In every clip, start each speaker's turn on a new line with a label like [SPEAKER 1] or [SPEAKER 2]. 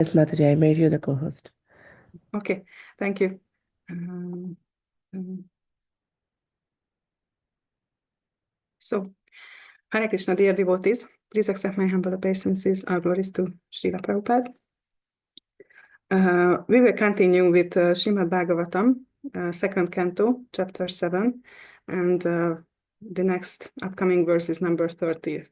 [SPEAKER 1] Yes, Mataji, I made you the co-host.
[SPEAKER 2] Okay, thank you. Um, um, so, Hare Krishna, dear devotees, please accept my humble obeisances, our glories to Srila Prabhupada. We will continue with Srimad Bhagavatam, second canto, chapter 7, and the next upcoming verse is number 30.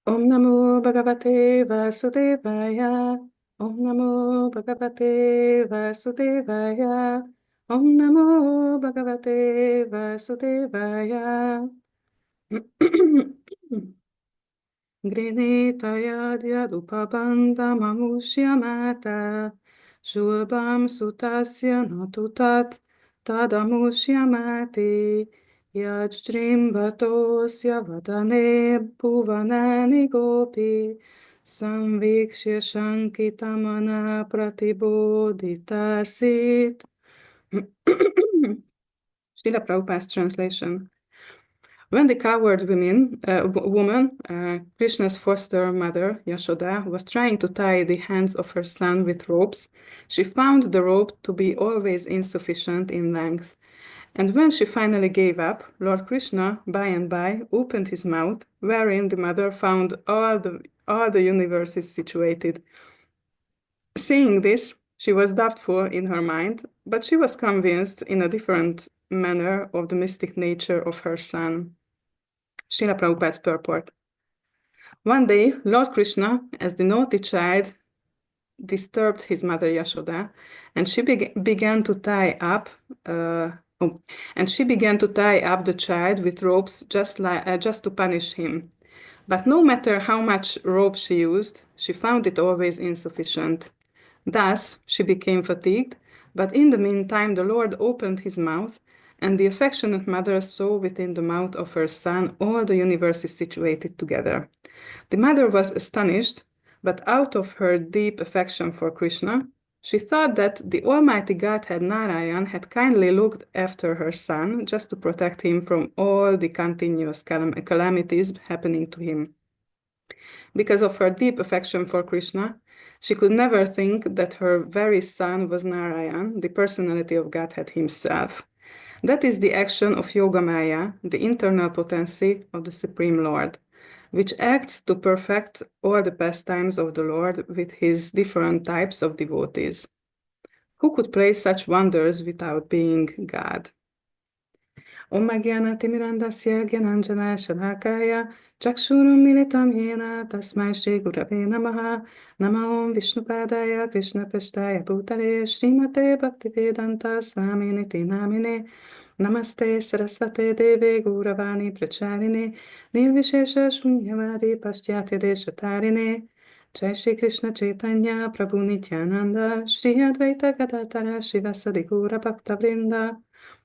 [SPEAKER 2] Om Namo Bhagavate Vasudevaya. Om Namo Bhagavate Vasudevaya. Om Namo Bhagavate Vasudevaya. Grinetaya Upabandha Mamushyamata. Shubham Sutasya Natutat Tadamushyamati. Yajrimbatosya Vadane Bhuvanani Gopi. Samvikshya Shankitamana Pratibodhitasit. Srila Prabhupada's translation. When the coward woman, Krishna's foster mother, Yashoda, was trying to tie the hands of her son with ropes, she found the rope to be always insufficient in length. And when she finally gave up, Lord Krishna, by and by, opened his mouth, wherein the mother found all the universes situated. Seeing this, she was doubtful in her mind, but she was convinced in a different manner of the mystic nature of her son. Srila Prabhupada's purport. One day, Lord Krishna, as the naughty child, disturbed his mother Yashoda, and she began to tie up. And she began to tie up the child with ropes just to punish him. But no matter how much rope she used, she found it always insufficient. Thus, she became fatigued, but in the meantime, the Lord opened his mouth, and the affectionate mother saw within the mouth of her son all the universes situated together. The mother was astonished, but out of her deep affection for Krishna, she thought that the Almighty Godhead Narayan had kindly looked after her son just to protect him from all the continuous calamities happening to him. Because of her deep affection for Krishna, she could never think that her very son was Narayan, the personality of Godhead himself. That is the action of Yogamaya, the internal potency of the Supreme Lord, which acts to perfect all the pastimes of the Lord with his different types of devotees. Who could praise such wonders without being God? Om Gyanaatimirandasya Gyananjana Shalakaya Chakshurum Militam Yena Tasmai Shri Gurave Namaha Nama Om Vishnupadaya Krishna Prasthaya Bhutale Srimate Bhaktivedanta Swaminiti Namine Namaste Saraswate Deve Gauravani Pracharine Nirvishesha Shunyavadi Paschatya Deshatarine Jai Shri Krishna Chaitanya Prabhu Nityananda Shri Advaita Gadadhara Shivasadi Gaura Bhakta Vrinda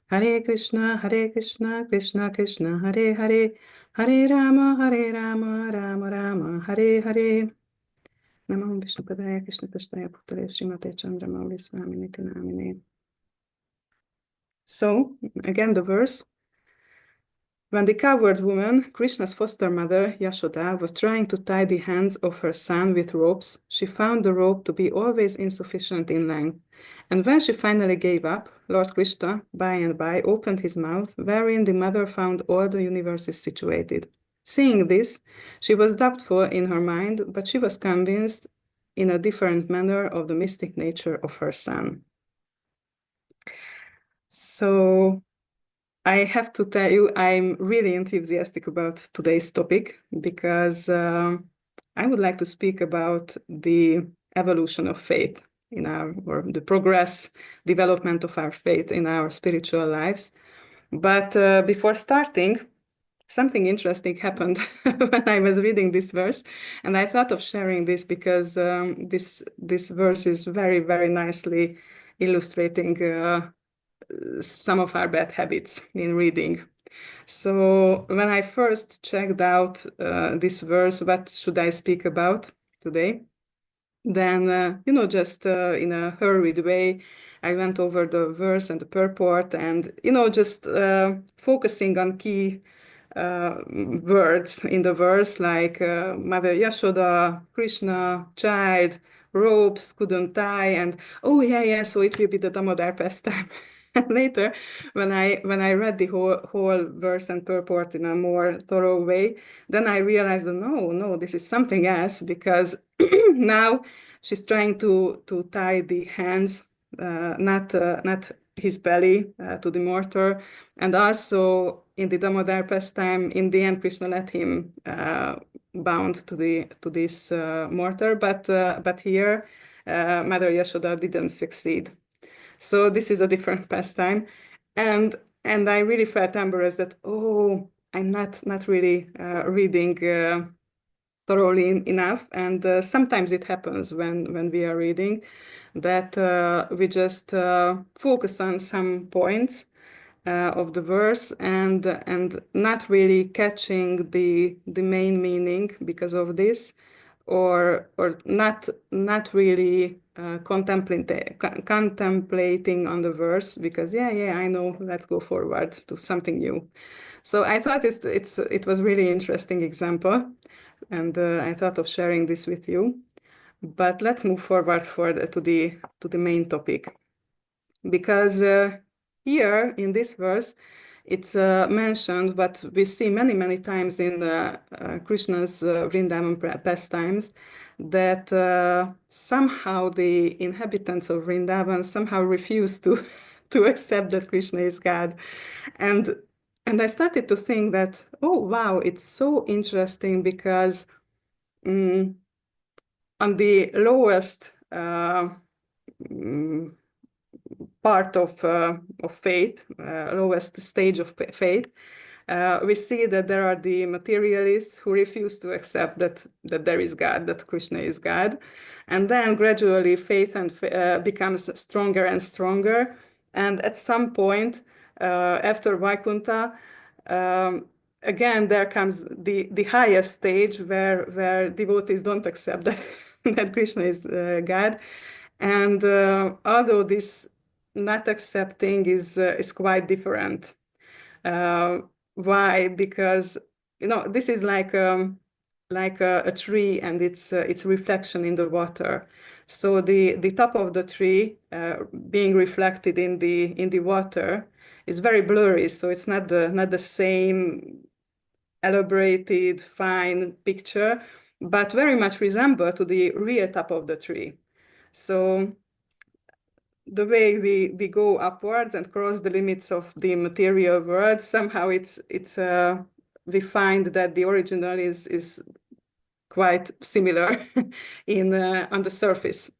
[SPEAKER 2] Hare Krishna, Krishna Krishna, Hare Hare, Hare Rama, Rama Rama, Hare Hare. Namo Vishnupadaya Krishna Prasthaya Bhutale Srimate Chandramauli Swaminiti Namine. So, again the verse. When the coward woman, Krishna's foster mother, Yashoda, was trying to tie the hands of her son with ropes, she found the rope to be always insufficient in length. And when she finally gave up, Lord Krishna, by and by, opened his mouth, wherein the mother found all the universes situated. Seeing this, she was doubtful in her mind, but she was convinced in a different manner of the mystic nature of her son. So, I have to tell you, I'm really enthusiastic about today's topic because I would like to speak about the evolution of faith or the development of our faith in our spiritual lives. But before starting, something interesting happened when I was reading this verse, and I thought of sharing this because this verse is very, very nicely illustrating some of our bad habits in reading. So when I first checked out this verse, what should I speak about today? Then, just in a hurried way, I went over the verse and the purport and, just focusing on key words in the verse, like Mother Yashoda, Krishna, child, ropes couldn't tie, and oh yeah, so it will be the Damodar pastime. And later, when I read the whole verse and purport in a more thorough way, then I realized that no, this is something else, because now she's trying to tie the hands, not his belly, to the mortar. And also in the Damodar pastime, in the end, Krishna let him bound to this mortar, but here Mother Yashoda didn't succeed. So this is a different pastime, and I really felt embarrassed that, oh, I'm not really reading thoroughly enough. And sometimes it happens when we are reading that we just focus on some points of the verse, and not really catching the main meaning because of this, or not really contemplating on the verse, because yeah, I know, let's go forward to something new. So I thought it was really interesting example, and I thought of sharing this with you. But let's move forward to the main topic, because here in this verse it's mentioned, but we see many times in Krishna's Vrindavan pastimes, that somehow the inhabitants of Vrindavan somehow refuse to to accept that Krishna is God. and and I started to think that, oh wow, it's so interesting, because mm, on the lowest mm, part of faith, lowest stage of faith, we see that there are the materialists who refuse to accept that there is God, that Krishna is God, and then gradually faith becomes stronger and stronger, and at some point after Vaikuntha, um, again there comes the highest stage where devotees don't accept that that Krishna is God, and although this not accepting is quite different. Uh, why? Because this is like a tree, and its reflection in the water. So the top of the tree being reflected in the water is very blurry. So it's not the same elaborated, fine picture, but very much resemble to the real top of the tree. So the way we go upwards and cross the limits of the material world, somehow we find that the original is quite similar in on the surface.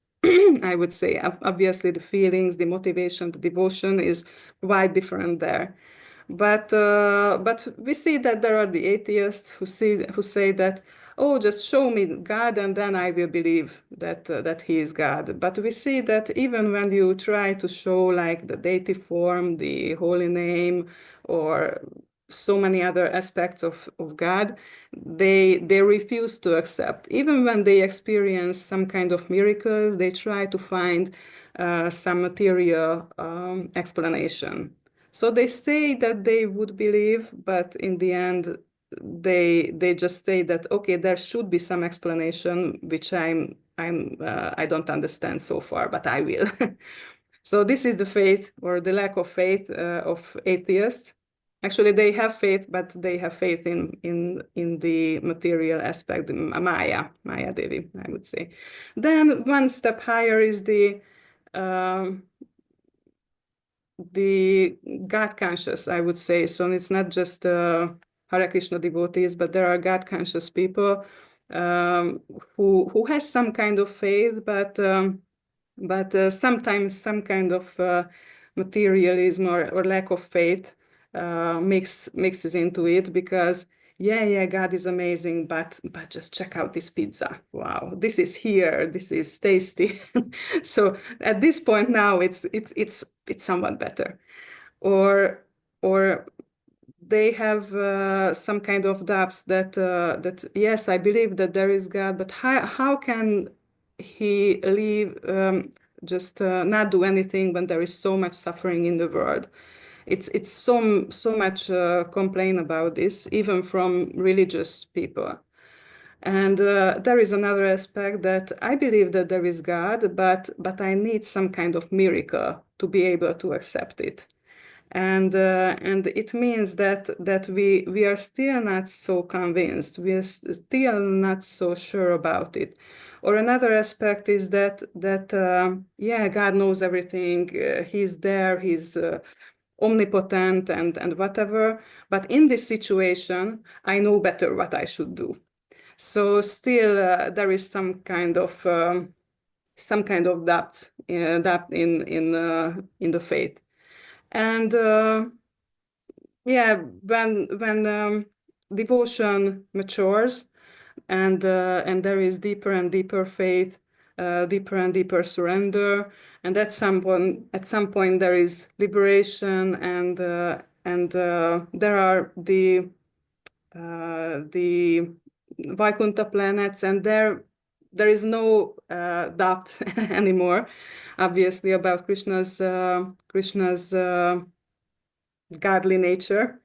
[SPEAKER 2] I would say, obviously, the feelings, the motivation, the devotion is quite different there. But we see that there are the atheists who say that, oh, just show me God and then I will believe that He is God. But we see that even when you try to show like the deity form, the holy name, or so many other aspects of God, they refuse to accept. Even when they experience some kind of miracles, they try to find some material explanation. So they say that they would believe, but in the end, they just say that, okay, there should be some explanation, which I don't understand so far, but I will. So this is the faith, or the lack of faith, of atheists. Actually, they have faith, but they have faith in the material aspect, Maya Devi, I would say. Then one step higher is um, the God conscious, I would say. So it's not just Hare Krishna devotees, but there are God conscious people who has some kind of faith, but sometimes some kind of materialism or lack of faith mixes into it, because yeah, God is amazing, but just check out this pizza. Wow, this is here, this is tasty. So at this point now, it's somewhat better, or they have some kind of doubts that yes, I believe that there is God, but how can He leave, just not do anything when there is so much suffering in the world? It's so much complaint about this, even from religious people. And there is another aspect that I believe that there is God, but I need some kind of miracle to be able to accept it. And it means that we are still not so convinced. We are still not so sure about it. Or another aspect is that yeah, God knows everything. He's there. He's omnipotent and whatever. But in this situation, I know better what I should do. So still, there is some kind of doubt in the faith. And yeah, when devotion matures and there is deeper and deeper faith, deeper and deeper surrender, and at some point there is liberation, and there are the Vaikuntha planets, and there is no doubt anymore, obviously, about Krishna's godly nature.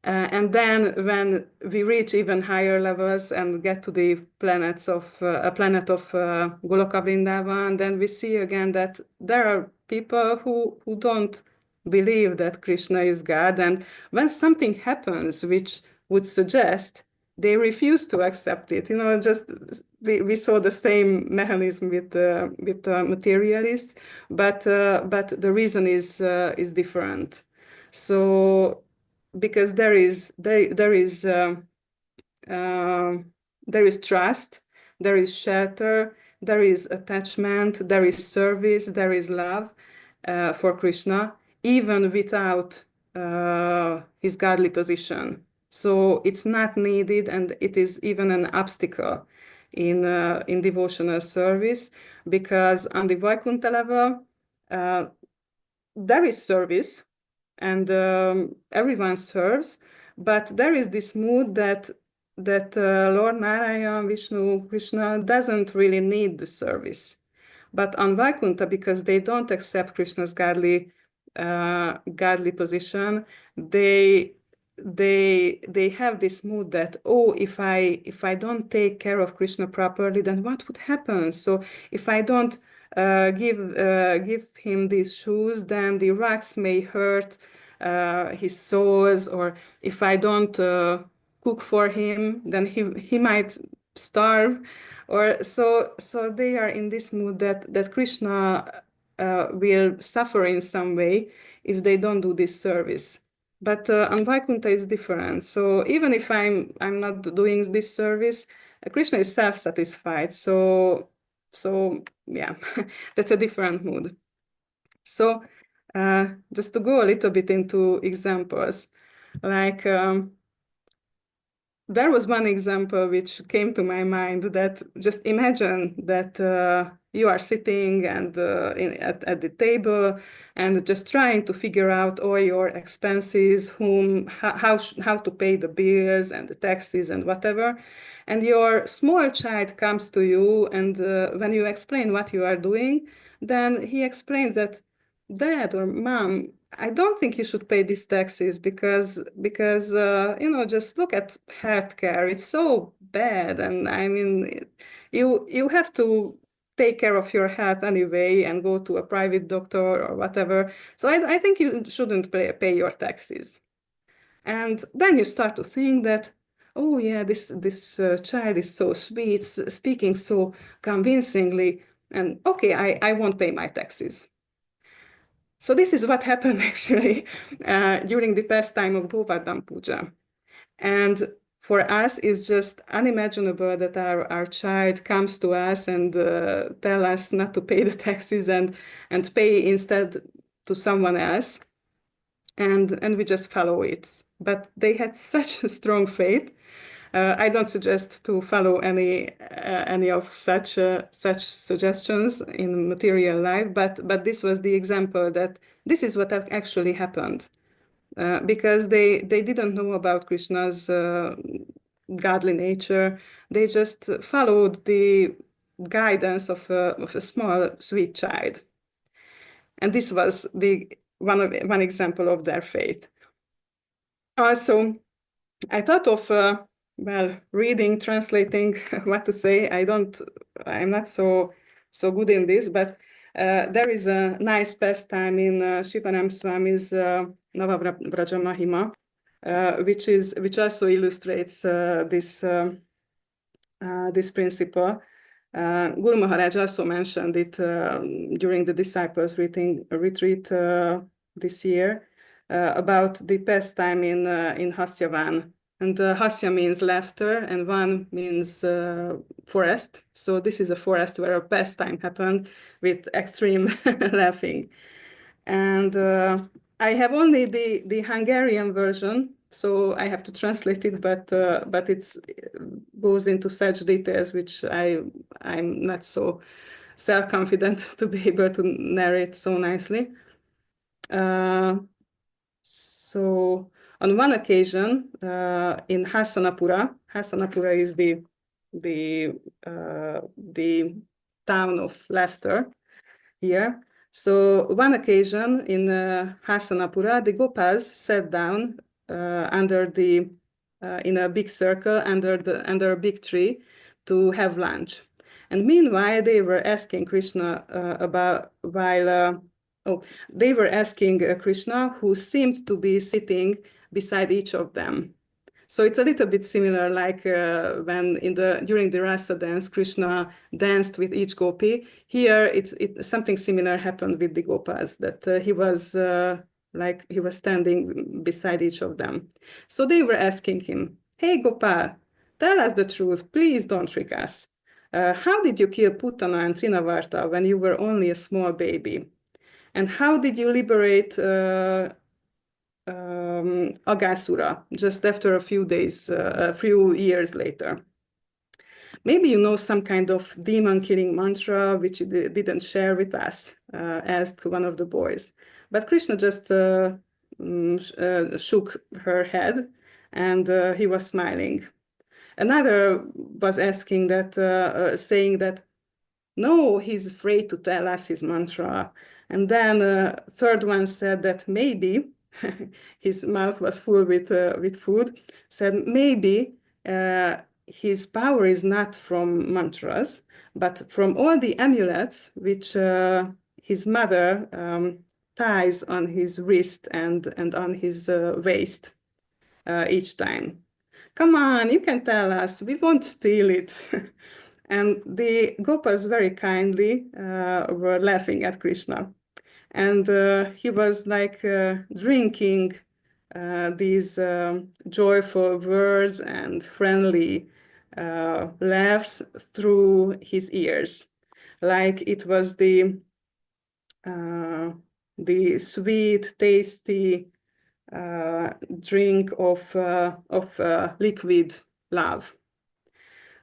[SPEAKER 2] And then when we reach even higher levels and get to the planets of a planet of Goloka Vrindavan, then we see again that there are people who don't believe that Krishna is God. And when something happens which would suggest, they refuse to accept it. Just we saw the same mechanism with materialists, but the reason is different. So because uh, there is trust, there is shelter, there is attachment, there is service, there is love for Krishna, even without his godly position. So it's not needed, and it is even an obstacle in devotional service, because on the Vaikuntha level, uh, there is service, and everyone serves, but there is this mood that Lord Narayan, Vishnu, Krishna doesn't really need the service. But on Vaikuntha, because they don't accept Krishna's godly position, they have this mood that, oh, if I don't take care of Krishna properly, then what would happen? So if I don't give him these shoes, then the rocks may hurt his soles, or if I don't cook for him, then he might starve. Or so they are in this mood that Krishna will suffer in some way if they don't do this service. But on Vaikuntha is different. So even if I'm not doing this service, Krishna is self-satisfied. So yeah, that's a different mood. So just to go a little bit into examples, like there was one example which came to my mind, that just imagine that you are sitting and at the table and just trying to figure out all your expenses, how to pay the bills and the taxes and whatever. And your small child comes to you, and when you explain what you are doing, then he explains that, Dad or Mom, I don't think you should pay these taxes because just look at healthcare. It's so bad, and I mean, you have to take care of your health anyway and go to a private doctor or whatever. So I think you shouldn't pay your taxes. And then you start to think that, oh yeah, this child is so sweet, speaking so convincingly, and okay, I won't pay my taxes. So this is what happened actually during the pastime of Govardhan Puja. And for us, it's just unimaginable that our child comes to us and tell us not to pay the taxes and pay instead to someone else. And we just follow it. But they had such a strong faith. I don't suggest to follow any of such suggestions in material life, but this was the example that this is what actually happened, because they didn't know about Krishna's godly nature. They just followed the guidance of a small sweet child, and this was one example of their faith. Also, I thought of reading, translating what to say. I'm not so good in this, but there is a nice pastime in Shivanam Swami's Navabraja Mahima, which also illustrates this principle. Guru Maharaj also mentioned it during the disciples retreat this year about the pastime in Hasyavan. And Hasya means laughter, and Van means forest. So this is a forest where a pastime happened with extreme laughing. And I have only the Hungarian version, so I have to translate it, but it goes into such details which I'm not so self-confident to be able to narrate so nicely. So on one occasion in Hasanapura is the town of laughter here. So one occasion in Hasanapura, the Gopals sat down in a big circle under a big tree to have lunch. And meanwhile, they were asking Krishna they were asking Krishna, who seemed to be sitting beside each of them. So it's a little bit similar, like when during the rasa dance, Krishna danced with each gopi. Here, something similar happened with the gopas, that he was standing beside each of them. So they were asking him, "Hey Gopal, tell us the truth. Please don't trick us. How did you kill Putana and Trinavarta when you were only a small baby? And how did you liberate Agasura just after a few years later? Maybe you know some kind of demon killing mantra which you didn't share with us," asked one of the boys. But Krishna just shook her head, and he was smiling. Another was asking saying that no, he's afraid to tell us his mantra. And then third one said that maybe his mouth was full with food, said maybe his power is not from mantras, but from all the amulets which his mother ties on his wrist and on his waist each time. Come on, you can tell us, we won't steal it. And the Gopas very kindly were laughing at Krishna. And he was like drinking these joyful words and friendly laughs through his ears, like it was the sweet, tasty drink of liquid love.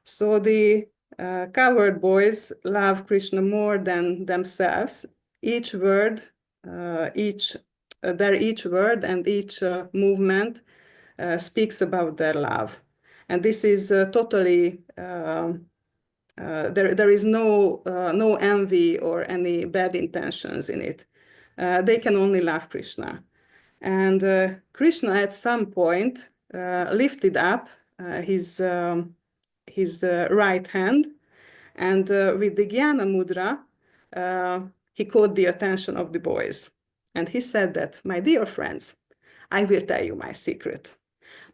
[SPEAKER 2] So the cowherd boys love Krishna more than themselves. Each word and each movement speaks about their love. And this is totally, there is no envy or any bad intentions in it. They can only love Krishna. And Krishna at some point lifted up his right hand, and with the Jnana Mudra, he caught the attention of the boys. And he said that, "My dear friends, I will tell you my secret.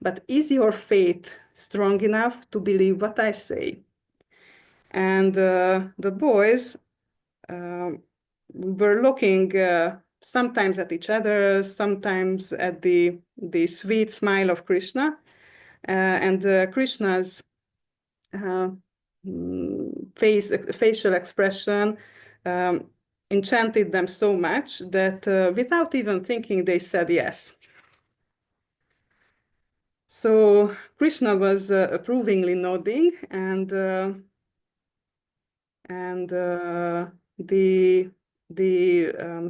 [SPEAKER 2] But is your faith strong enough to believe what I say?" And the boys were looking sometimes at each other, sometimes at the sweet smile of Krishna. And Krishna's facial expression enchanted them so much that without even thinking, they said yes. So Krishna was approvingly nodding, and the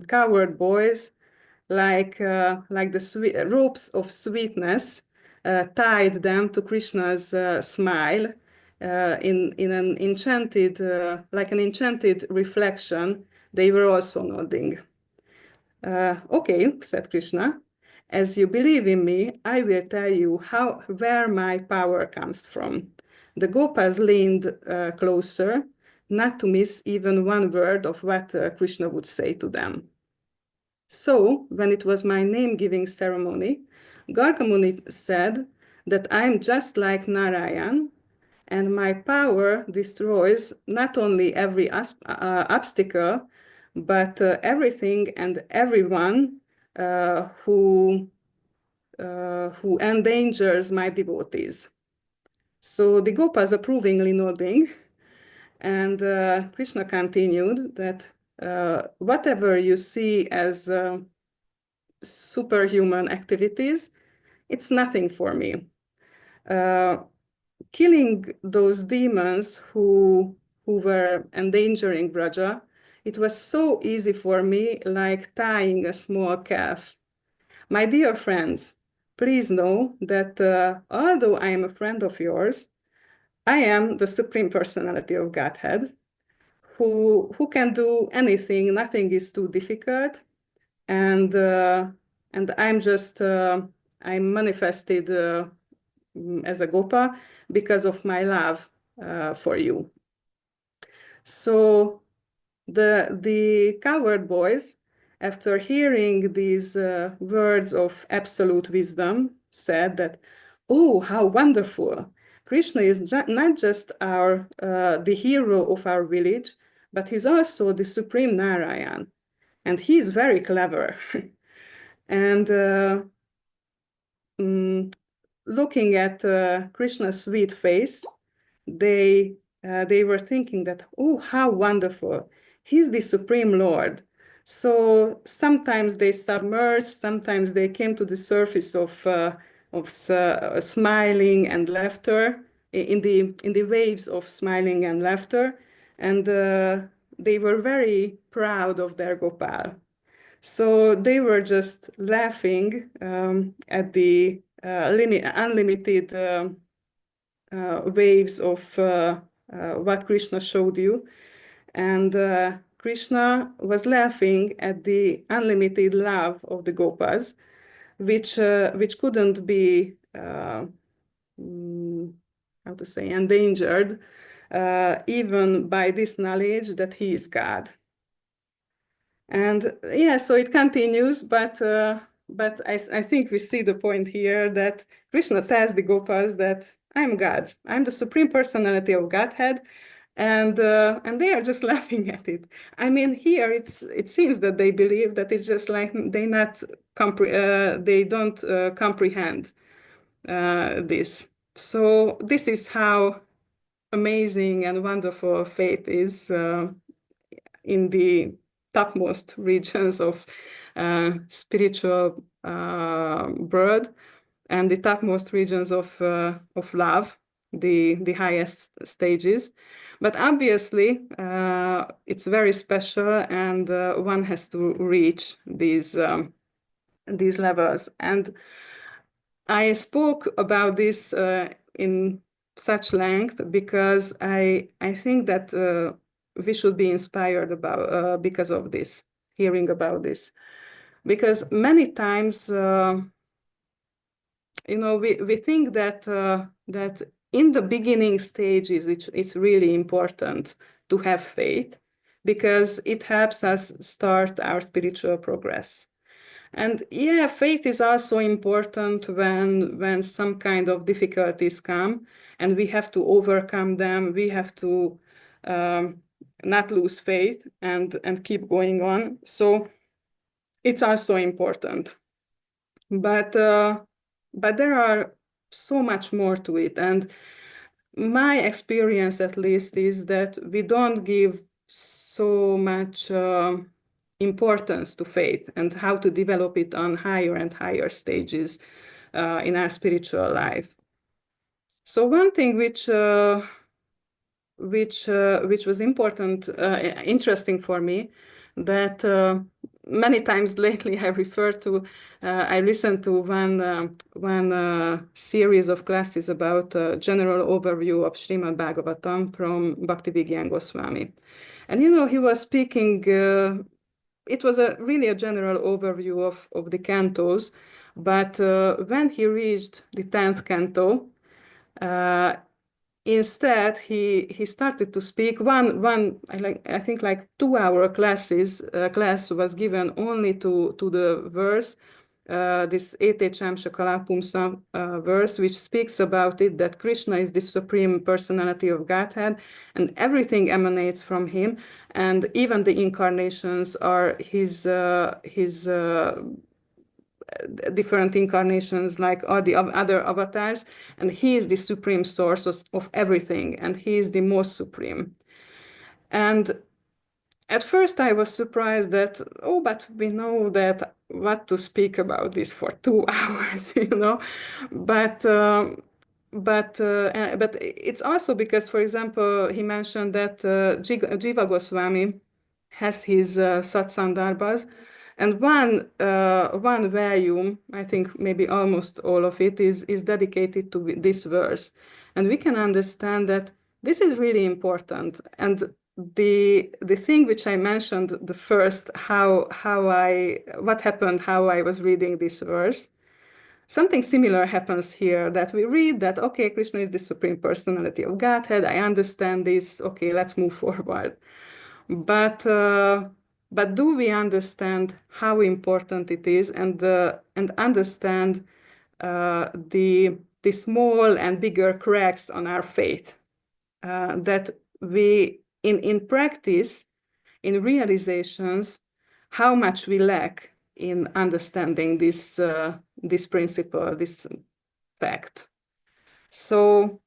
[SPEAKER 2] cowherd boys, like the ropes of sweetness, tied them to Krishna's smile in an enchanted, like an enchanted reflection. They were also nodding. Okay, said Krishna. As you believe in me, I will tell you where my power comes from. The Gopas leaned closer, not to miss even one word of what Krishna would say to them. So, when it was my name-giving ceremony, Gargamuni said that I'm just like Narayan, and my power destroys not only every obstacle, but everything and everyone who endangers my devotees. So the Gopas approvingly nodding, and Krishna continued that whatever you see as superhuman activities, it's nothing for me. Killing those demons who were endangering Braja, it was so easy for me, like tying a small calf. My dear friends, please know that although I am a friend of yours, I am the Supreme Personality of Godhead, who can do anything. Nothing is too difficult, and I'm just I'm manifested as a Gopa because of my love for you. So the cowherd boys, after hearing these words of absolute wisdom, said that, "Oh, how wonderful! Krishna is not just the hero of our village, but he's also the supreme Narayan, and he's very clever." And looking at Krishna's sweet face, they were thinking that, oh, how wonderful! He's the Supreme Lord. So sometimes they submerged, sometimes they came to the surface of smiling and laughter, in the waves of smiling and laughter, and they were very proud of their Gopal. So they were just laughing at the unlimited waves of what Krishna showed you. And Krishna was laughing at the unlimited love of the Gopas, which couldn't be, how to say, endangered, even by this knowledge that he is God. And yeah, so it continues, but I think we see the point here that Krishna tells the Gopas that I'm God, I'm the Supreme Personality of Godhead, and they are just laughing at it. I mean, here it seems that they believe that it's just like they don't comprehend this. So this is how amazing and wonderful faith is in the topmost regions of spiritual birth and the topmost regions of love, the highest stages. But obviously, it's very special, and one has to reach these levels. And I spoke about this in such length because I think that we should be inspired about because of this, hearing about this, because many times we think that that in the beginning stages it's really important to have faith because it helps us start our spiritual progress. And yeah, faith is also important when some kind of difficulties come and we have to overcome them. We have to not lose faith and keep going on. So it's also important. But there are so much more to it. And my experience, at least, is that we don't give so much importance to faith and how to develop it on higher and higher stages in our spiritual life. So one thing which was important, interesting for me, that many times lately I refer to, I listened to one series of classes about general overview of Srimad Bhagavatam from Bhaktivedanta Goswami. And he was speaking it was really a general overview of the cantos, but when he reached the 10th canto, uh, instead he started to speak. I think like 2 hour class was given only to the verse, this Etechem Shakalapumsa verse, which speaks about it, that Krishna is the supreme personality of Godhead and everything emanates from him, and even the incarnations are his different incarnations like all the other avatars, and he is the supreme source of everything, and he is the most supreme. And at first I was surprised that, oh, but we know that what to speak about this for 2 hours, you know. But but it's also because, for example, he mentioned that Jiva Goswami has his satsandarbhas, and one volume, I think maybe almost all of it, is dedicated to this verse, and we can understand that this is really important. And the thing which I mentioned the first, what happened, how I was reading this verse, something similar happens here, that we read that, okay, Krishna is the supreme personality of Godhead. I understand this. Okay, let's move forward. But do we understand how important it is, and understand the small and bigger cracks on our faith that we in practice, in realizations, how much we lack in understanding this principle, this fact. So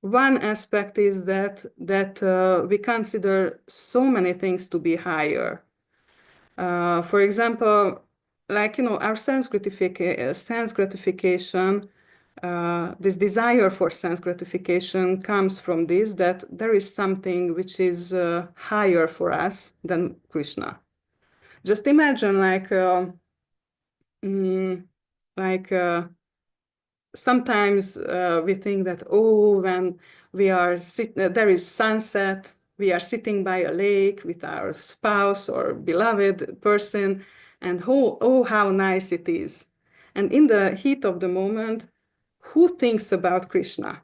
[SPEAKER 2] one aspect is that we consider so many things to be higher. For example, like, our sense gratification, this desire for sense gratification comes from this, that there is something which is higher for us than Krishna. Just imagine, mm, like sometimes we think that, oh, when we are there is sunset, we are sitting by a lake with our spouse or beloved person, and oh, how nice it is. And in the heat of the moment, who thinks about Krishna?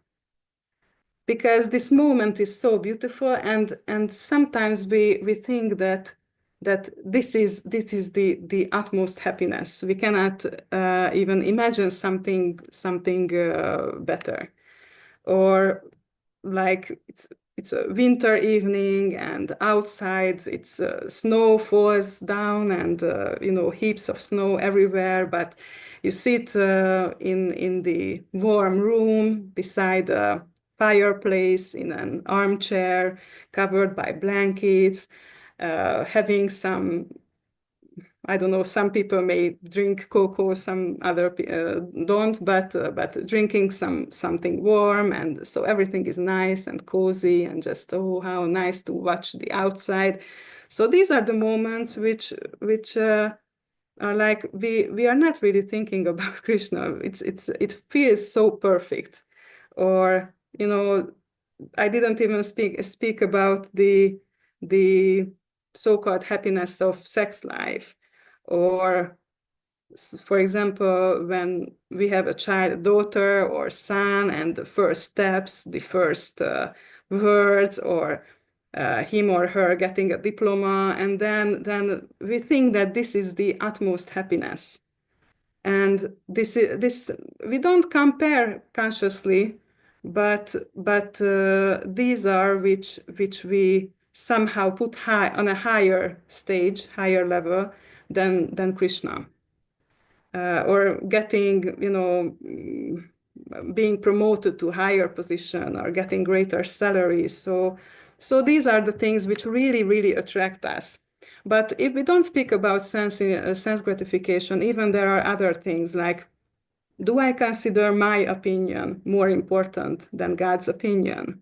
[SPEAKER 2] Because this moment is so beautiful, and sometimes we think that this is the utmost happiness. We cannot even imagine something better. Or like it's a winter evening, and outside it's snow falls down, and heaps of snow everywhere, but you sit in the warm room beside a fireplace in an armchair covered by blankets, having some, I don't know, some people may drink cocoa, some other don't, but drinking something warm, and so everything is nice and cozy, and just, oh, how nice to watch the outside. So these are the moments which are like, we are not really thinking about Krishna. It feels so perfect. Or, I didn't even speak about the so-called happiness of sex life. Or, for example, when we have a child, a daughter or son, and the first steps, the first words, or him or her getting a diploma, and then we think that this is the utmost happiness. And this we don't compare consciously, but these are which we somehow put high on a higher stage, higher level than Krishna, or getting, being promoted to higher position, or getting greater salaries. So these are the things which really attract us. But if we don't speak about sense gratification, even there are other things like, do I consider my opinion more important than God's opinion?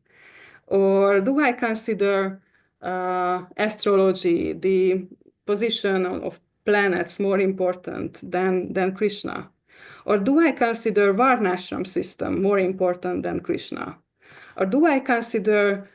[SPEAKER 2] Or do I consider astrology, the position of planets, more important than Krishna? Or do I consider Varnashram system more important than Krishna? Or do I consider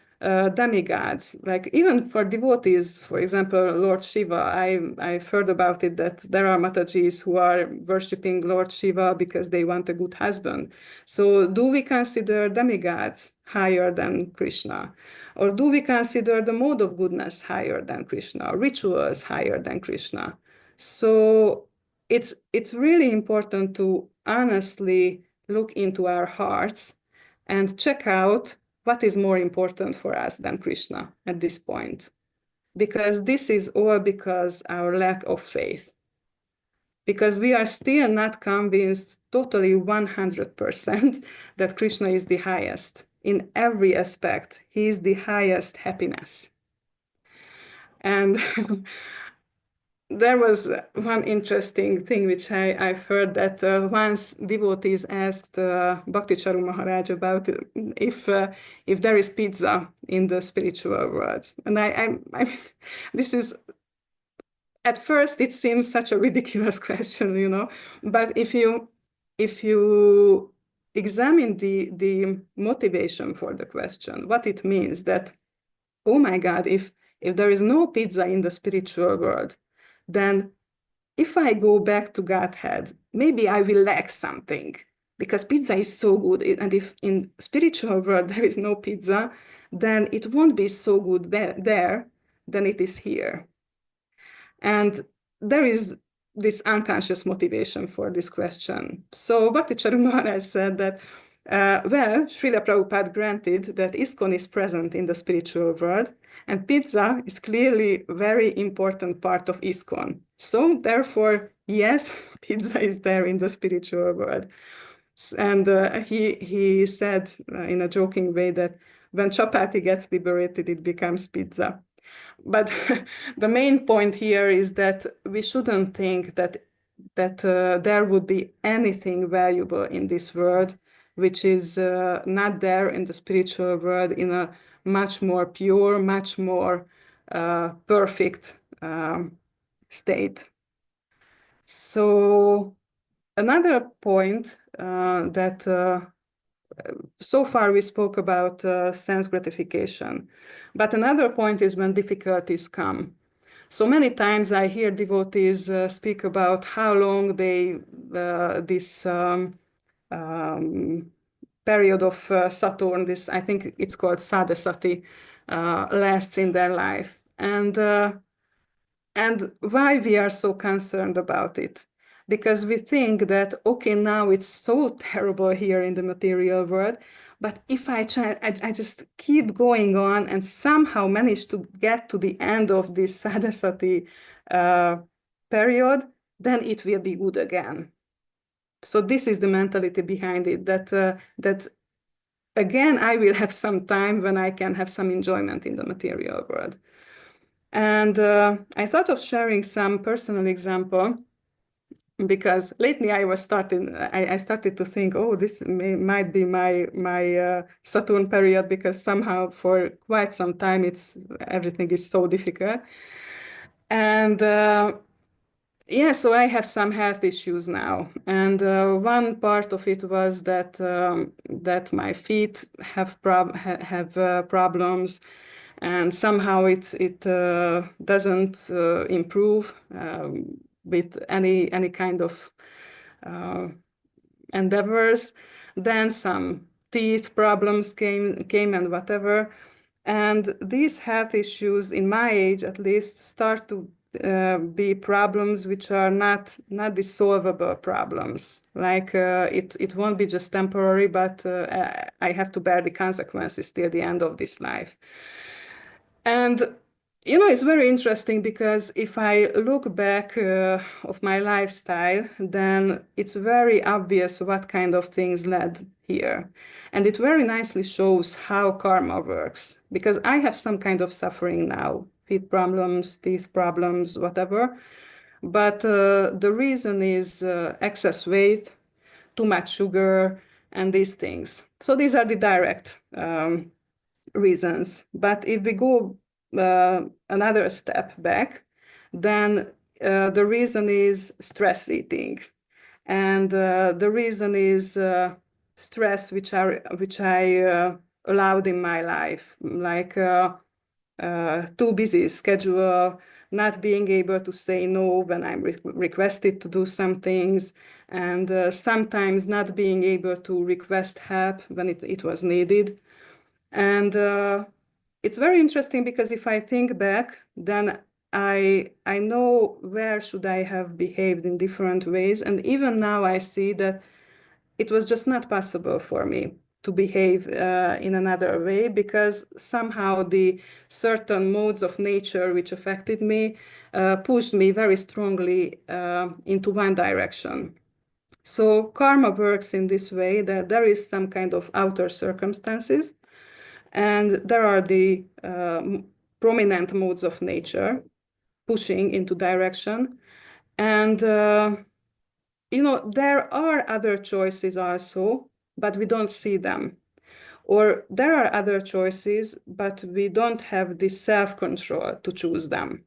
[SPEAKER 2] demigods. Like even for devotees, for example, Lord Shiva, I've heard about it that there are Matajis who are worshipping Lord Shiva because they want a good husband. So do we consider demigods higher than Krishna? Or do we consider the mode of goodness higher than Krishna, rituals higher than Krishna? So it's really important to honestly look into our hearts and check out what is more important for us than Krishna at this point. Because this is all because our lack of faith. Because we are still not convinced totally 100% that Krishna is the highest. In every aspect, he is the highest happiness. And there was one interesting thing which I've heard that once devotees asked Bhakti Charu Maharaj about if there is pizza in the spiritual world. And I this is, at first it seems such a ridiculous question, you know, but if you examine the motivation for the question, what it means that, oh my God, if there is no pizza in the spiritual world, then if I go back to Godhead, maybe I will lack something because pizza is so good. And if in spiritual world there is no pizza, then it won't be so good there than it is here. And there is this unconscious motivation for this question. So Bhakti Charu Maharaj said that, well, Srila Prabhupada granted that ISKCON is present in the spiritual world, and pizza is clearly a very important part of ISKCON. So therefore, yes, pizza is there in the spiritual world. And he said in a joking way that when chapati gets liberated, it becomes pizza. But the main point here is that we shouldn't think that there would be anything valuable in this world which is not there in the spiritual world in a much more pure, much more perfect state. So another point that so far we spoke about sense gratification, but another point is when difficulties come. So many times I hear devotees speak about how long this period of Saturn, this, I think it's called sadhasati, lasts in their life, and why we are so concerned about it. Because we think that, okay, now it's so terrible here in the material world, but if I just keep going on and somehow manage to get to the end of this sadhasati period, then it will be good again. So this is the mentality behind it, that again, I will have some time when I can have some enjoyment in the material world. And I thought of sharing some personal example because lately I started to think, oh, this might be my Saturn period, because somehow for quite some time everything is so difficult. And yeah, so I have some health issues now, and one part of it was that my feet have problems, and somehow it doesn't improve with any kind of endeavors. Then some teeth problems came and whatever, and these health issues, in my age at least, start to be problems which are not dissolvable problems. Like it won't be just temporary, but I have to bear the consequences till the end of this life. And you know, it's very interesting because if I look back of my lifestyle, then it's very obvious what kind of things led here. And it very nicely shows how karma works, because I have some kind of suffering now, feet problems, teeth problems, whatever. But the reason is excess weight, too much sugar, and these things. So these are the direct reasons. But if we go another step back, then the reason is stress eating, and the reason is stress which I allowed in my life, like too busy schedule, not being able to say no when I'm requested to do some things, and sometimes not being able to request help when it was needed. And it's very interesting because if I think back, then I know where should I have behaved in different ways. And even now I see that it was just not possible for me to behave in another way because somehow the certain modes of nature which affected me pushed me very strongly into one direction. So karma works in this way that there is some kind of outer circumstances and there are the prominent modes of nature pushing into direction. And, there are other choices also, but we don't see them. Or there are other choices, but we don't have the self-control to choose them.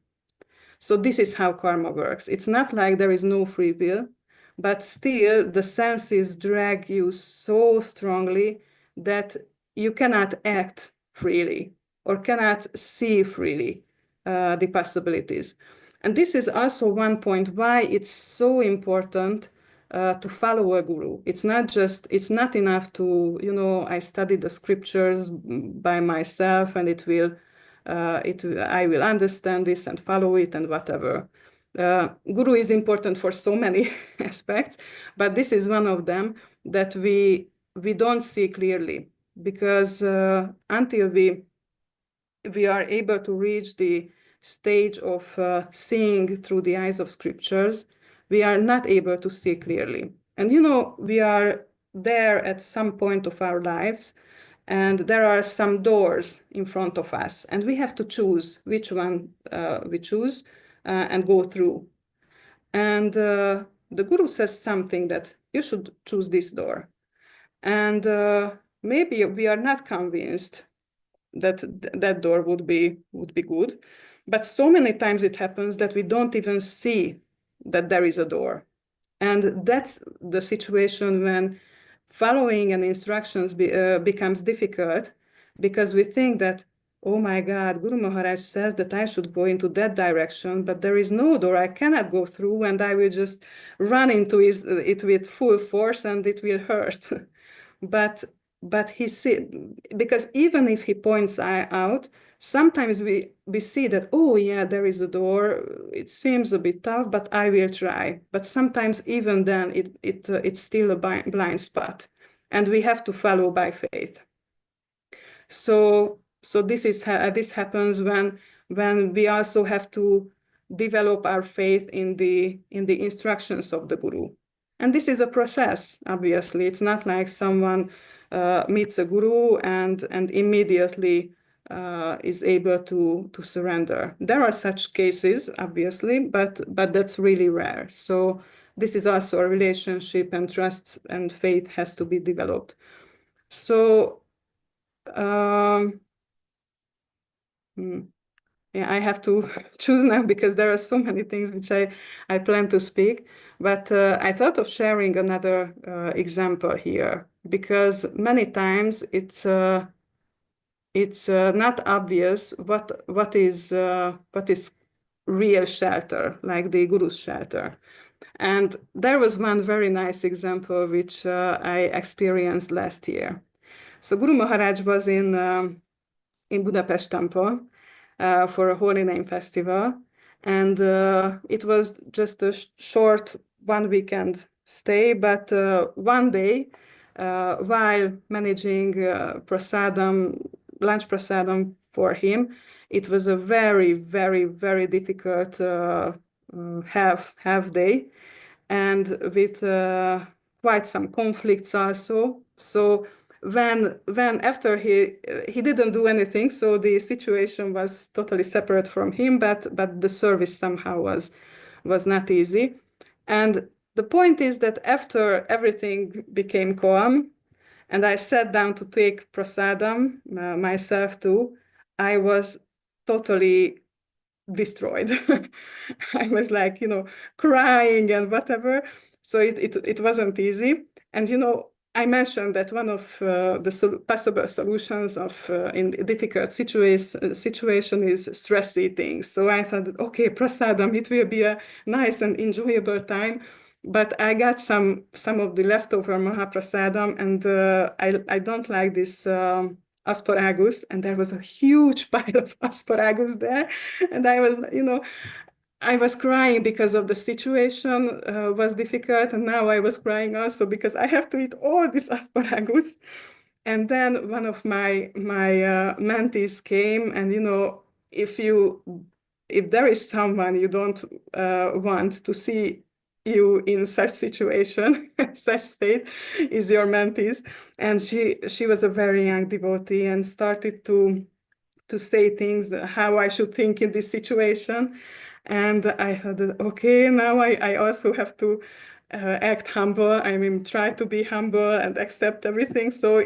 [SPEAKER 2] So this is how karma works. It's not like there is no free will, but still the senses drag you so strongly that you cannot act freely or cannot see freely the possibilities. And this is also one point why it's so important to follow a guru. It's not enough to, I study the scriptures by myself and I will understand this and follow it and whatever. Guru is important for so many aspects, but this is one of them that we don't see clearly because until we are able to reach the stage of seeing through the eyes of scriptures, we are not able to see clearly. And we are there at some point of our lives, and there are some doors in front of us, and we have to choose which one we choose and go through. And the guru says something that you should choose this door. And maybe we are not convinced that that door would be good, but so many times it happens that we don't even see that there is a door. And that's the situation when following an instructions becomes difficult because we think that, oh my God, Guru Maharaj says that I should go into that direction, but there is no door, I cannot go through, and I will just run into it with full force and it will hurt. But he see, because even if he points out, sometimes we see that, oh yeah, there is a door. It seems a bit tough, but I will try. But sometimes even then, it's still a blind spot, and we have to follow by faith. So this happens when we also have to develop our faith in the instructions of the guru. And this is a process, obviously. It's not like someone meets a guru and immediately is able to surrender. There are such cases, obviously, but that's really rare. So this is also a relationship, and trust and faith has to be developed. So yeah, I have to choose now because there are so many things which I plan to speak. But I thought of sharing another example here because many times it's not obvious what is real shelter, like the guru's shelter. And there was one very nice example which I experienced last year. So Guru Maharaj was in Budapest temple for a Holy Name festival. And it was just a short one weekend stay, but one day, while managing lunch prasadam for him, it was a very, very, very difficult half day, and with quite some conflicts also. So when after he didn't do anything, so the situation was totally separate from him, but the service somehow was not easy. And the point is that after everything became calm and I sat down to take prasadam myself too, I was totally destroyed. I was like, crying and whatever. So it wasn't easy. And, I mentioned that one of the possible solutions of in difficult situation is stress eating. So I thought, okay, prasadam, it will be a nice and enjoyable time. But I got some of the leftover mahaprasadam, and I don't like this asparagus, and there was a huge pile of asparagus there, and I was, I was crying because of the situation was difficult, and now I was crying also because I have to eat all this asparagus. And then one of my mentees came, and if you if there is someone you don't want to see you in such situation, such state, is your mentees. And she was a very young devotee and started to say things how I should think in this situation. And I thought, okay, now I also have to act humble. I mean, try to be humble and accept everything. So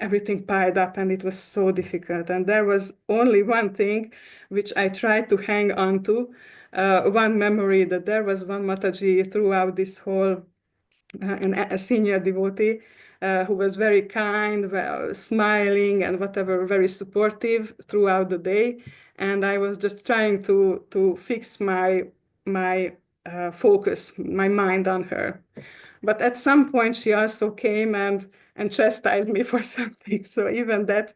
[SPEAKER 2] everything piled up, and it was so difficult. And there was only one thing which I tried to hang on to, one memory, that there was one Mataji throughout this whole, a senior devotee, who was very kind, well, smiling and whatever, very supportive throughout the day. And I was just trying to fix my focus, my mind on her. But at some point, she also came and chastised me for something. So even that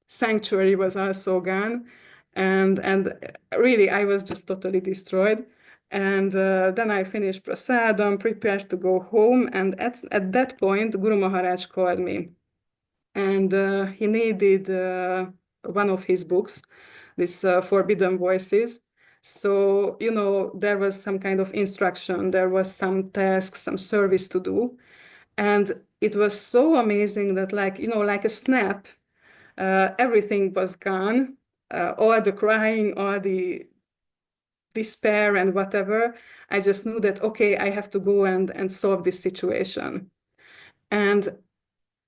[SPEAKER 2] sanctuary was also gone, and really, I was just totally destroyed. And then I finished prasadam, prepared to go home, and at that point, Guru Maharaj called me, and he needed one of his books, this Forbidden Voices. So, there was some kind of instruction, there was some task, some service to do. And it was so amazing that, like a snap, everything was gone, all the crying, all the despair and whatever. I just knew that, okay, I have to go and solve this situation. And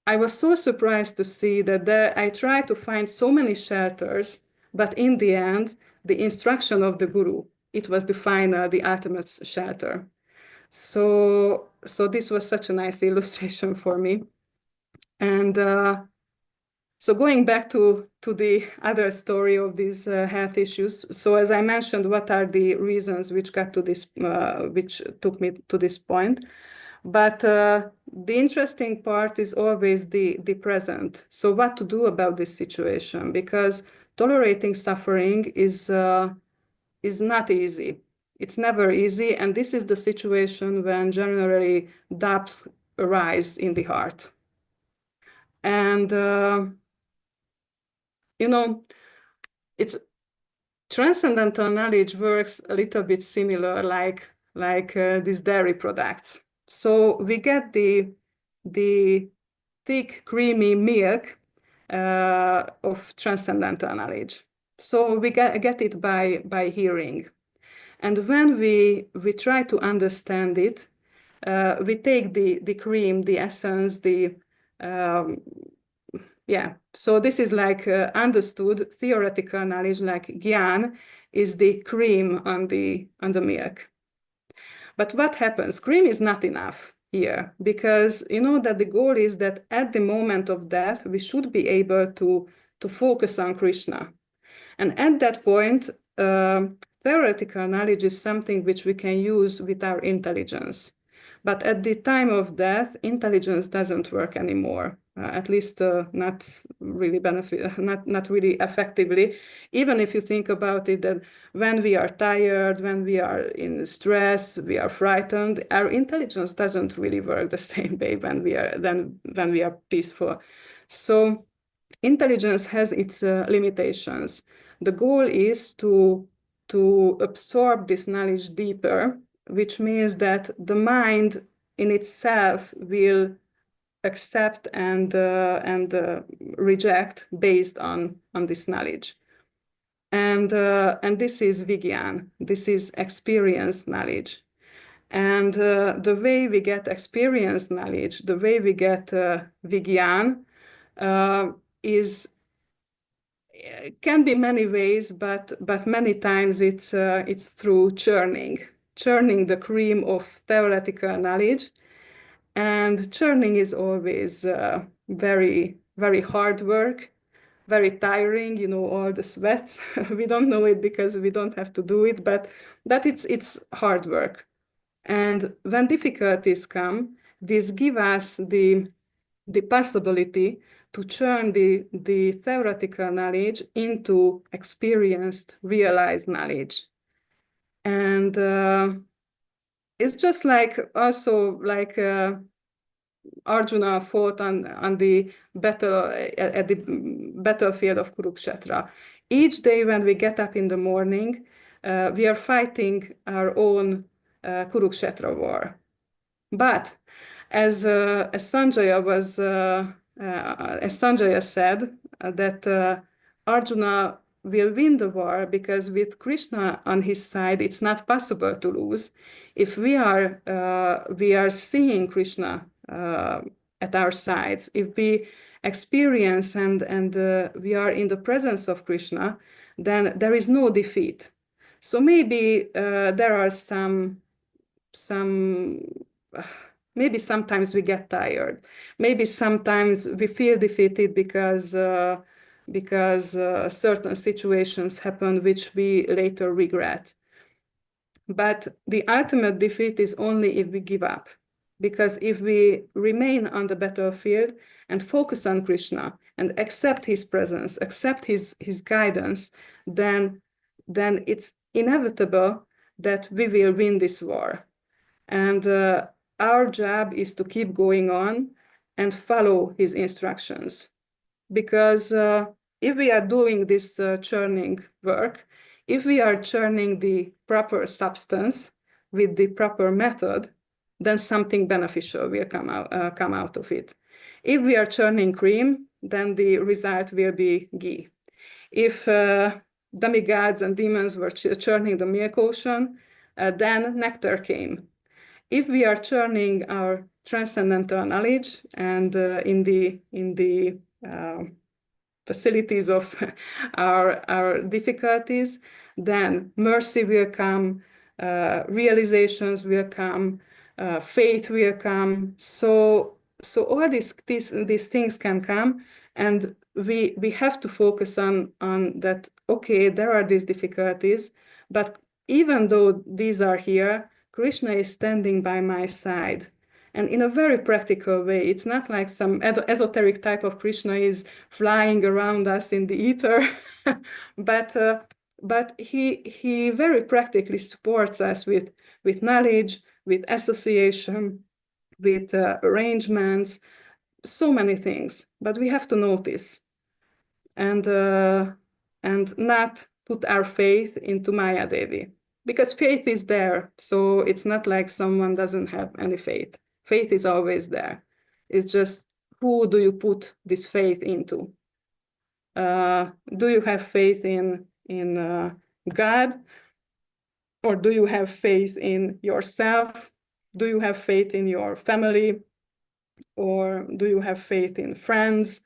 [SPEAKER 2] I was so surprised to see that I tried to find so many shelters, but in the end, the instruction of the Guru, it was the final, the ultimate shelter. So this was such a nice illustration for me. And so going back to the other story of these health issues. So as I mentioned, what are the reasons which got to this, which took me to this point? But the interesting part is always the present. So what to do about this situation? Because tolerating suffering is not easy. It's never easy, and this is the situation when generally doubts arise in the heart. And it's transcendental knowledge works a little bit similar, like these dairy products. So we get the thick, creamy milk of transcendental knowledge. So we get it by hearing. And when we try to understand it, we take the cream, the essence, so this is like understood theoretical knowledge, like gyan is the cream on the milk. But what happens? Cream is not enough here, because you know that the goal is that at the moment of death, we should be able to focus on Krishna. And at that point, theoretical knowledge is something which we can use with our intelligence. But at the time of death, intelligence doesn't work anymore, at least not really not really effectively. Even if you think about it, that when we are tired, when we are in stress, we are frightened, our intelligence doesn't really work the same way when we are peaceful. So intelligence has its limitations. The goal is to absorb this knowledge deeper, which means that the mind in itself will accept and reject based on this knowledge. And this is Vigyan, this is experience knowledge. And the way we get experience knowledge, the way we get Vigyan, can be many ways, but many times it's through churning the cream of theoretical knowledge, And churning is always very, very hard work, very tiring, you know, all the sweats. We don't know it because we don't have to do it, but that it's hard work. And when difficulties come, this give us the possibility to turn the theoretical knowledge into experienced, realized knowledge. And it's just like also like Arjuna fought on the battle at the battlefield of Kurukshetra. Each day when we get up in the morning, we are fighting our own Kurukshetra war. But as Sanjaya as Sanjaya said, that Arjuna will win the war because with Krishna on his side, it's not possible to lose. If we are seeing Krishna at our sides, if we experience and we are in the presence of Krishna, then there is no defeat. So maybe there are some maybe sometimes we get tired. Maybe sometimes we feel defeated because certain situations happen which we later regret. But the ultimate defeat is only if we give up. Because if we remain on the battlefield and focus on Krishna and accept his presence, accept his guidance, then it's inevitable that we will win this war. And our job is to keep going on and follow his instructions. Because if we are doing this churning work, if we are churning the proper substance with the proper method, then something beneficial will come out of it. If we are churning cream, then the result will be ghee. If demigods and demons were churning the milk ocean, then nectar came. If we are churning our transcendental knowledge and in the facilities of our difficulties, then mercy will come, realizations will come, faith will come. So all these things can come, and we have to focus on that. Okay, there are these difficulties, but even though these are here, Krishna is standing by my side. And in a very practical way, it's not like some esoteric type of Krishna is flying around us in the ether, but he very practically supports us with knowledge, with association, with arrangements, so many things. But we have to notice and not put our faith into Maya Devi, because faith is there. So it's not like someone doesn't have any faith. Faith is always there. It's just, who do you put this faith into? Do you have faith in God, or do you have faith in yourself? Do you have faith in your family, or do you have faith in friends?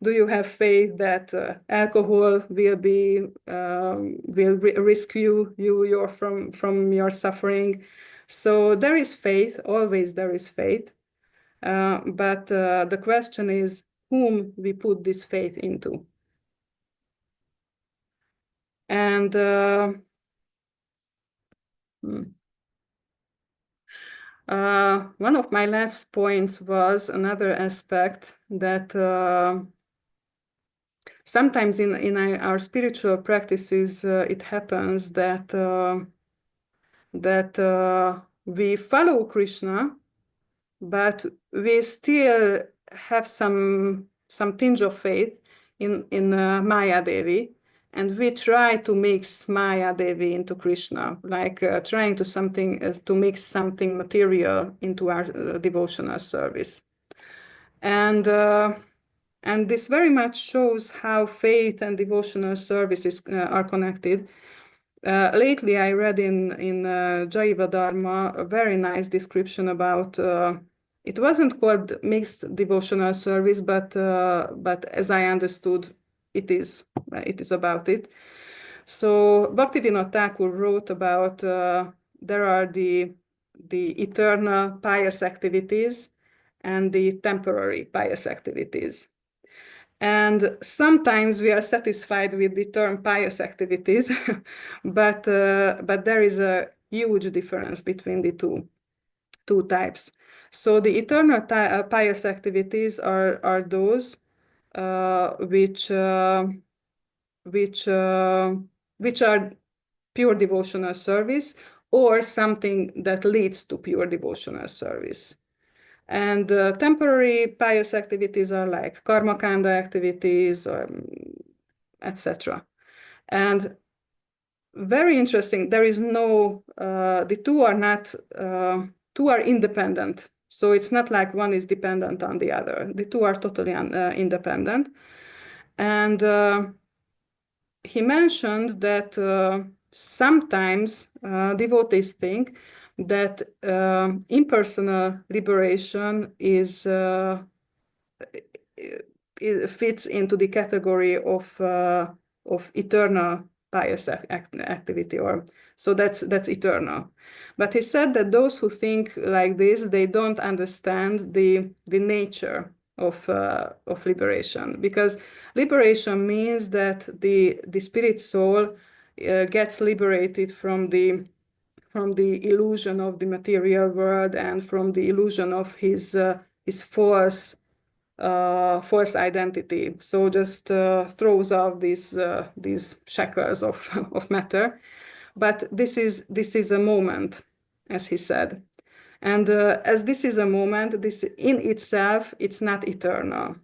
[SPEAKER 2] Do you have faith that alcohol will rescue you from your suffering? So there is faith, always there is faith. But the question is whom we put this faith into. And one of my last points was another aspect that sometimes in our spiritual practices, it happens that we follow Krishna, but we still have some tinge of faith in Maya Devi, and we try to mix Maya Devi into Krishna, like trying to mix something material into our devotional service. And this very much shows how faith and devotional services are connected. Lately, I read in Jaiva Dharma a very nice description about, it wasn't called mixed devotional service, but as I understood, it is about it. So Bhaktivinoda Thakur wrote about there are the eternal pious activities, and the temporary pious activities. And sometimes we are satisfied with the term pious activities, but there is a huge difference between the two types. So the eternal pious activities are those which are pure devotional service or something that leads to pure devotional service. And temporary pious activities are like karma kanda activities, etc. And very interesting, there is no, the two are not, two are independent. So it's not like one is dependent on the other. The two are totally independent. And he mentioned that sometimes devotees think that impersonal liberation fits into the category of eternal pious activity, or so that's eternal. But he said that those who think like this, they don't understand the nature of liberation, because liberation means that the spirit soul gets liberated from the illusion of the material world and from the illusion of his false identity. So just throws off these shackles of matter. But this is a moment, as he said, and as this is a moment, this in itself it's not eternal.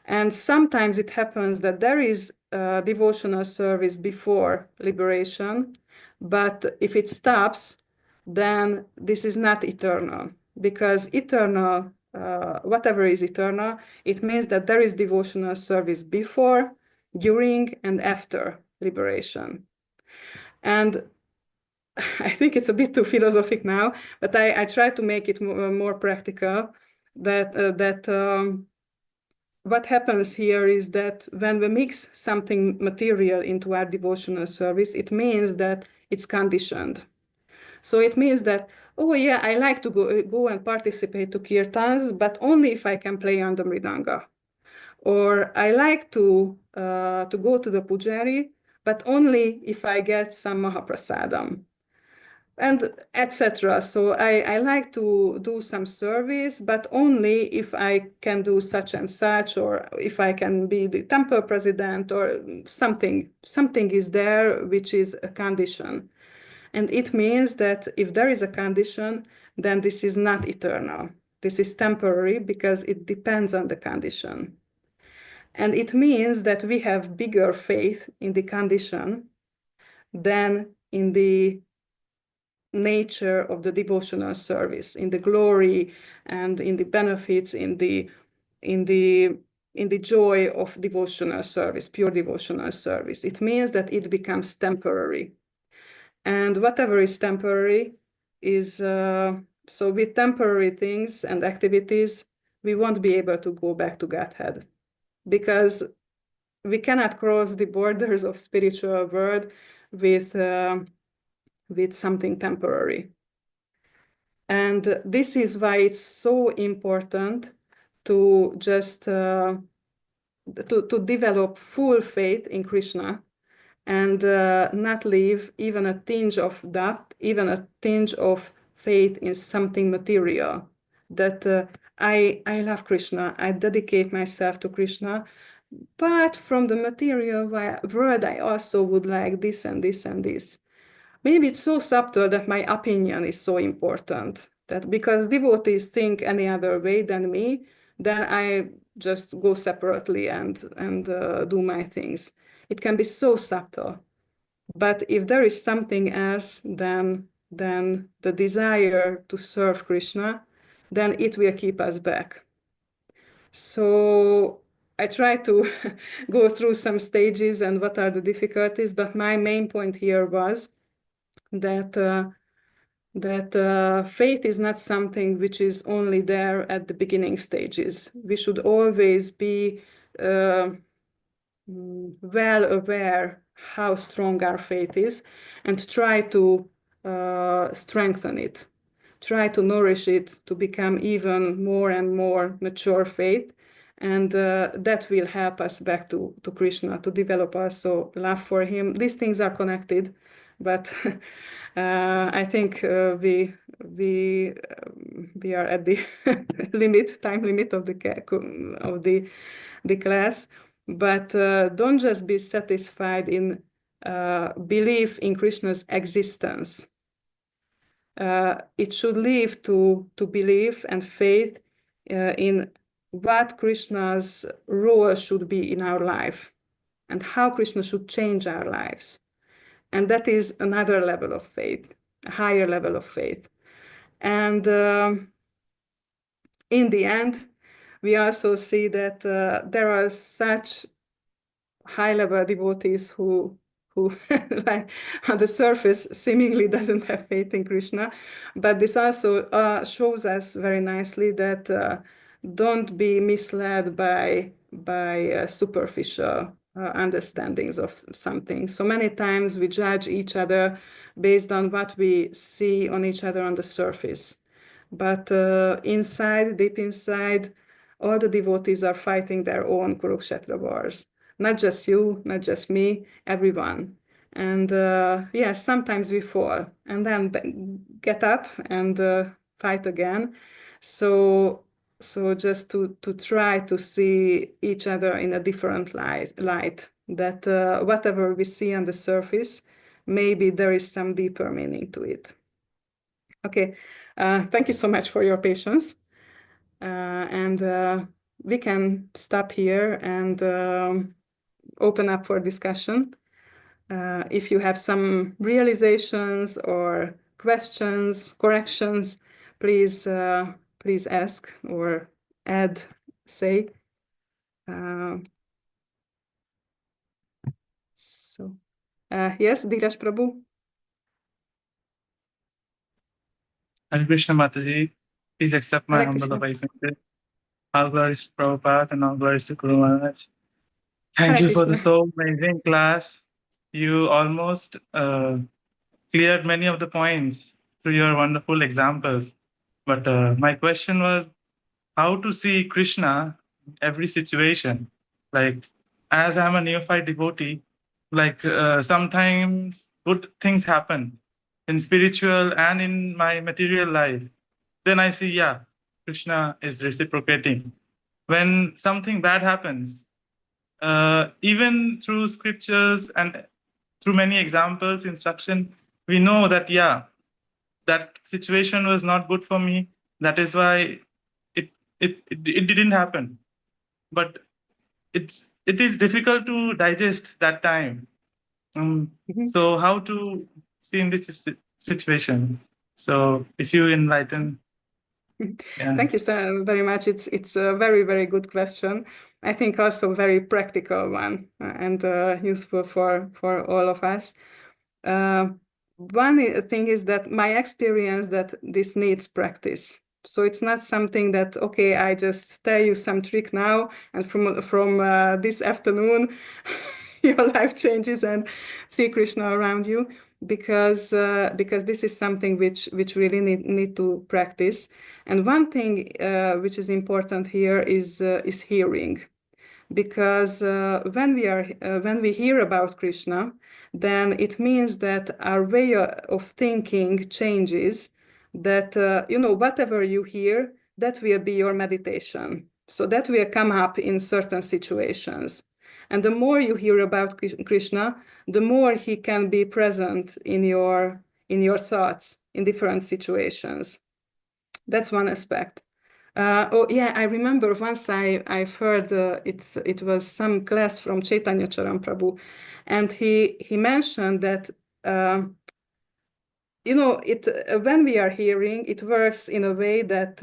[SPEAKER 2] And sometimes it happens that there is devotional service before liberation, but if it stops, then this is not eternal, because eternal, whatever is eternal, it means that there is devotional service before, during, and after liberation. And I think it's a bit too philosophic now, but I try to make it more practical, that what happens here is that when we mix something material into our devotional service, it means that it's conditioned. So it means that, oh yeah, I like to go and participate to kirtans, but only if I can play on the mridanga. Or I like to go to the pujari, but only if I get some mahaprasadam, and etc. So I like to do some service, but only if I can do such and such, or if I can be the temple president, or something is there which is a condition. And it means that if there is a condition, then this is not eternal. This is temporary because it depends on the condition. And it means that we have bigger faith in the condition than in the nature of the devotional service, in the glory and in the benefits, in the joy of devotional service, pure devotional service. It means that it becomes temporary. And whatever is temporary is, so with temporary things and activities, we won't be able to go back to Godhead, because we cannot cross the borders of spiritual world with something temporary. And this is why it's so important to just to develop full faith in Krishna, and not leave even a tinge of doubt, even a tinge of faith in something material. That I love Krishna, I dedicate myself to Krishna, but from the material world, I also would like this and this and this. Maybe it's so subtle that my opinion is so important, that because devotees think any other way than me, then I just go separately and do my things. It can be so subtle. But if there is something else than the desire to serve Krishna, then it will keep us back. So I try to go through some stages and what are the difficulties, but my main point here was that faith is not something which is only there at the beginning stages. We should always be well aware how strong our faith is, and try to strengthen it. try to nourish it to become even more and more mature faith. And that will help us back to Krishna, to develop also love for him. These things are connected, but I think we are at the time limit of the class. But don't just be satisfied in belief in Krishna's existence. It should lead to belief and faith in what Krishna's role should be in our life and how Krishna should change our lives. And that is another level of faith, a higher level of faith. And in the end, we also see that there are such high-level devotees who like on the surface seemingly doesn't have faith in Krishna, but this also shows us very nicely that don't be misled by superficial understandings of something. So many times we judge each other based on what we see on each other on the surface, but inside, deep inside, all the devotees are fighting their own Kurukshetra wars. Not just you, not just me, everyone. And yes, sometimes we fall and then get up and fight again. So just to try to see each other in a different light, that whatever we see on the surface, maybe there is some deeper meaning to it. Okay, thank you so much for your patience. And we can stop here and open up for discussion. If you have some realizations or questions, corrections, please ask or add, say. Yes, Dheeraj Prabhu.
[SPEAKER 3] Hare Krishna Mataji, please accept my
[SPEAKER 2] Hare
[SPEAKER 3] humble
[SPEAKER 2] Krishna.
[SPEAKER 3] obeisance. All glories to Prabhupada and all glories to Guru Maharaj. Thank
[SPEAKER 2] Hare
[SPEAKER 3] you for the
[SPEAKER 2] Krishna.
[SPEAKER 3] so amazing class. You almost cleared many of the points through your wonderful examples. But my question was how to see Krishna in every situation. Like, as I'm a neophyte devotee, like sometimes good things happen in spiritual and in my material life. Then I see, yeah, Krishna is reciprocating. When something bad happens, even through scriptures and through many examples, instruction, we know that, yeah, that situation was not good for me. That is why it didn't happen. But it is difficult to digest that time. So how to see in this situation? So if you enlighten. Yeah.
[SPEAKER 2] Thank you so very much. It's a very, very good question. I think also very practical one and useful for all of us. One thing is that my experience that this needs practice. So it's not something that, okay, I just tell you some trick now, and from this afternoon, your life changes and see Krishna around you, because this is something which really need to practice. And one thing which is important here is hearing. Because when we hear about Krishna, then it means that our way of thinking changes. That whatever you hear, that will be your meditation. So that will come up in certain situations. And the more you hear about Krishna, the more he can be present in your thoughts in different situations. That's one aspect. Oh yeah, I remember once I've heard it was some class from Chaitanya Charan Prabhu, and he mentioned that it when we are hearing, it works in a way that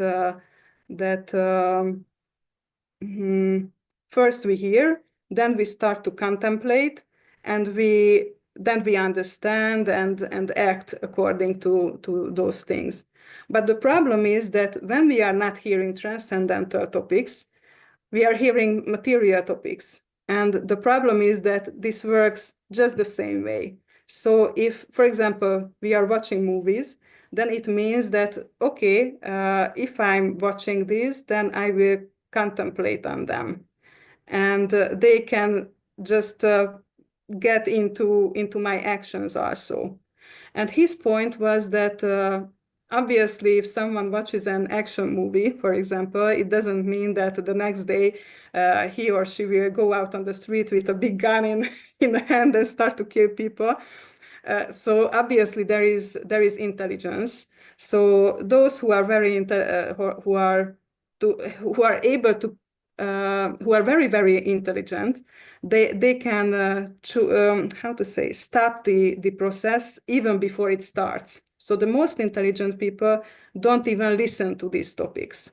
[SPEAKER 2] first we hear, then we start to contemplate, and then we understand and act according to those things. But the problem is that when we are not hearing transcendental topics, we are hearing material topics. And the problem is that this works just the same way. So if, for example, we are watching movies, then it means that, okay, if I'm watching this, then I will contemplate on them. And they can just get into my actions also. And his point was that obviously, if someone watches an action movie, for example, it doesn't mean that the next day he or she will go out on the street with a big gun in the hand and start to kill people. So obviously there is intelligence. So those who are who are able to who are very, very intelligent, they can how to say, stop the process even before it starts. So the most intelligent people don't even listen to these topics.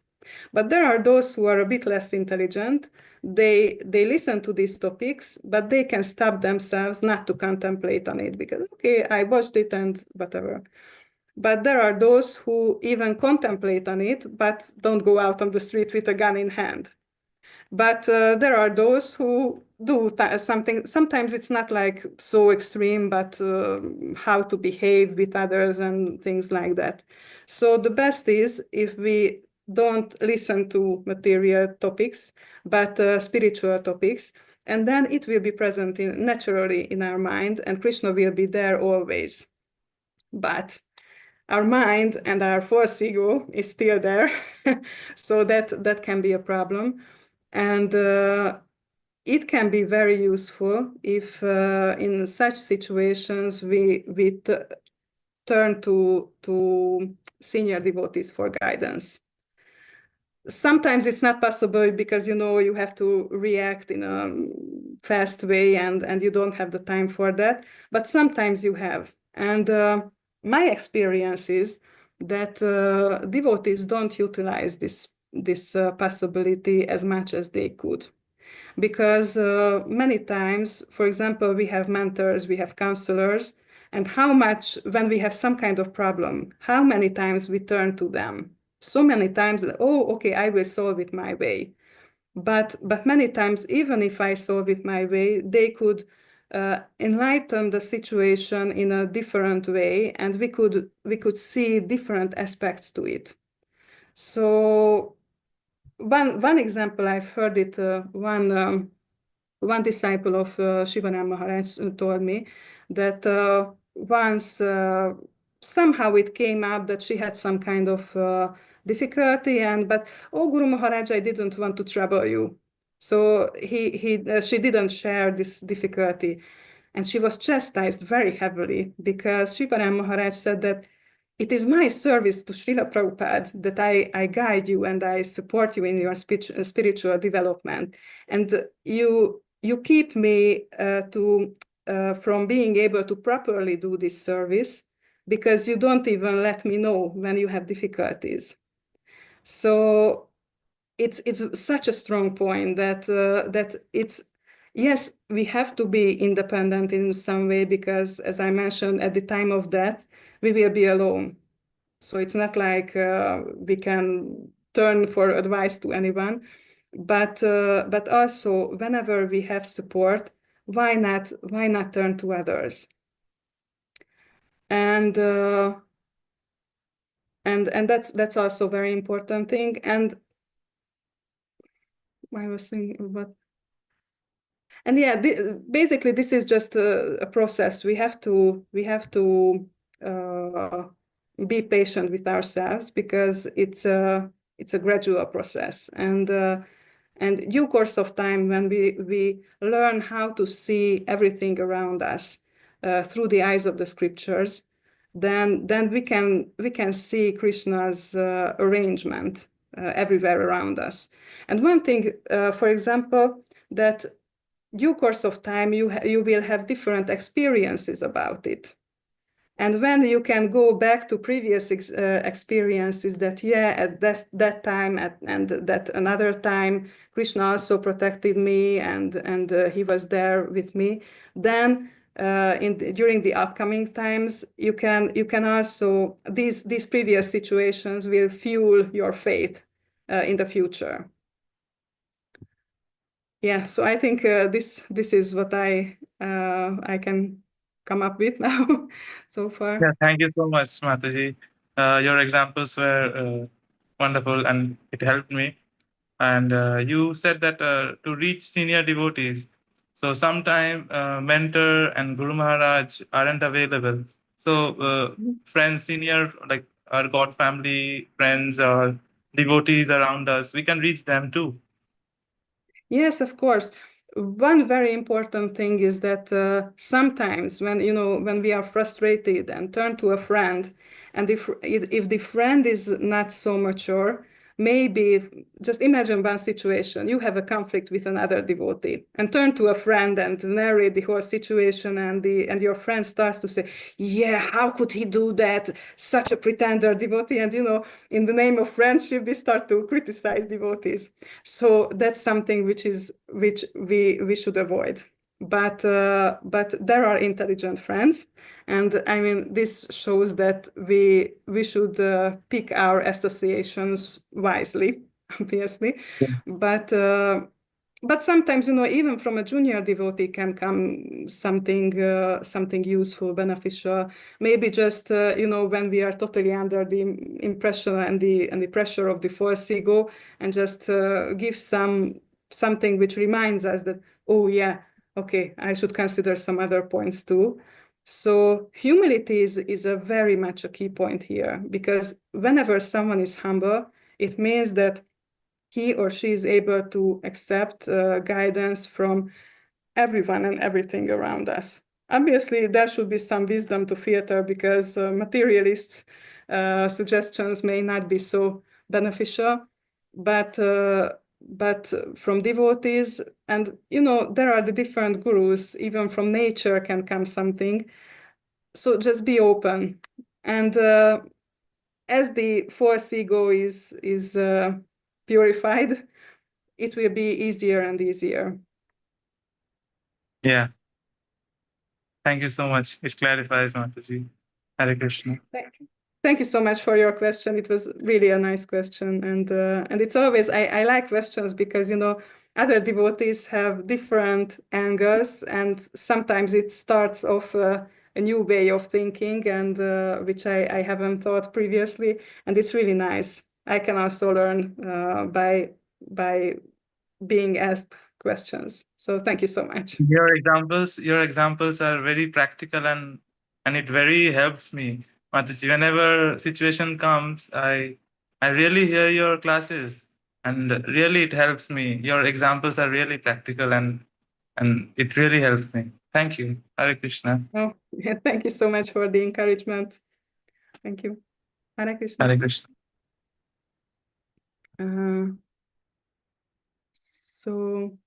[SPEAKER 2] But there are those who are a bit less intelligent. They listen to these topics, but they can stop themselves not to contemplate on it because, okay, I watched it and whatever. But there are those who even contemplate on it, but don't go out on the street with a gun in hand. But there are those who do something. Sometimes it's not like so extreme, but how to behave with others and things like that. So the best is if we don't listen to material topics, but spiritual topics, and then it will be present naturally in our mind, and Krishna will be there always. But our mind and our false ego is still there, so that can be a problem. And it can be very useful if in such situations we turn to senior devotees for guidance. Sometimes it's not possible because, you have to react in a fast way and you don't have the time for that. But sometimes you have. And my experience is that devotees don't utilize this possibility as much as they could. Because many times, for example, we have mentors, we have counselors, and how much, when we have some kind of problem, how many times we turn to them? So many times, oh, okay, I will solve it my way. But many times, even if I solve it my way, they could enlighten the situation in a different way, and we could see different aspects to it. So one example, I've heard it, one disciple of Shivanand Maharaj told me that once somehow it came up that she had some kind of difficulty, but oh, Guru Maharaj, I didn't want to trouble you. So she didn't share this difficulty, and she was chastised very heavily because Shivanand Maharaj said that it is my service to Srila Prabhupada that I guide you and I support you in your spiritual development. And you keep me from being able to properly do this service because you don't even let me know when you have difficulties. So it's such a strong point that it's, yes, we have to be independent in some way because, as I mentioned, at the time of death, we will be alone. So it's not like we can turn for advice to anyone, but also whenever we have support, why not turn to others? And that's also a very important thing. And I was thinking about. And yeah, basically, this is just a process. We have to be patient with ourselves because it's a gradual process. And due course of time, when we learn how to see everything around us through the eyes of the scriptures, then we can see Krishna's arrangement everywhere around us. And one thing, for example, that due course of time, you will have different experiences about it. And when you can go back to previous experiences that, yeah, at that time and that another time, Krishna also protected me and he was there with me, then during the upcoming times, you can also, these previous situations will fuel your faith in the future. Yeah, so I think this is what I can come up with now so far.
[SPEAKER 3] Yeah, thank you so much, Mataji. Your examples were wonderful, and it helped me. And you said that to reach senior devotees, so sometime mentor and Guru Maharaj aren't available. So friends, senior, like our God family, friends or devotees around us, we can reach them too.
[SPEAKER 2] Yes, of course. One very important thing is that sometimes when we are frustrated and turn to a friend, and if the friend is not so mature, maybe just imagine one situation: you have a conflict with another devotee, and turn to a friend and narrate the whole situation, and your friend starts to say, "Yeah, how could he do that? Such a pretender devotee!" And in the name of friendship, we start to criticize devotees. So that's something which we should avoid. But there are intelligent friends, and I mean this shows that we should pick our associations wisely, obviously. But sometimes, even from a junior devotee can come something useful, beneficial. Maybe just when we are totally under the impression and the pressure of the false ego, and just give something which reminds us that, oh yeah, okay, I should consider some other points too. So humility is a very much a key point here, because whenever someone is humble, it means that he or she is able to accept guidance from everyone and everything around us. Obviously, there should be some wisdom to filter, because materialists' suggestions may not be so beneficial, but from devotees, and there are the different gurus, even from nature can come something. So just be open, and as the false ego is purified, it will be easier and easier.
[SPEAKER 3] Yeah. Thank you so much. It clarifies, Mataji. Hare Krishna.
[SPEAKER 2] Thank you so much for your question. It was really a nice question, and it's always I like questions, because other devotees have different angles, and sometimes it starts off a new way of thinking, and which I haven't thought previously, and it's really nice. I can also learn by being asked questions. So thank you so much.
[SPEAKER 3] Your examples are very practical, and it very helps me. Mataji, whenever situation comes, I really hear your classes, and really it helps me. Your examples are really practical, and it really helps me. Thank you. Hare Krishna.
[SPEAKER 2] Oh, thank you so much for the encouragement. Thank you. Hare Krishna.
[SPEAKER 3] Hare Krishna.
[SPEAKER 2] So,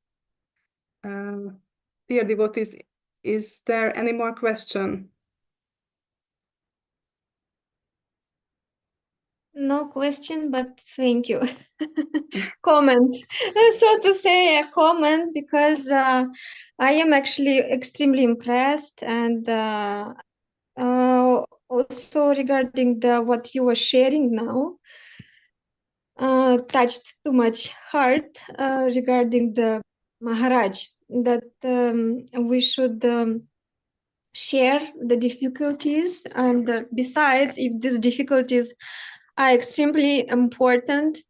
[SPEAKER 2] dear devotees, is there any more question?
[SPEAKER 4] No question, but thank you. Comment. So to say, a comment, because I am actually extremely impressed, and also regarding what you were sharing now, touched too much heart regarding the Maharaj, that we should share the difficulties, and besides, if these difficulties are extremely important,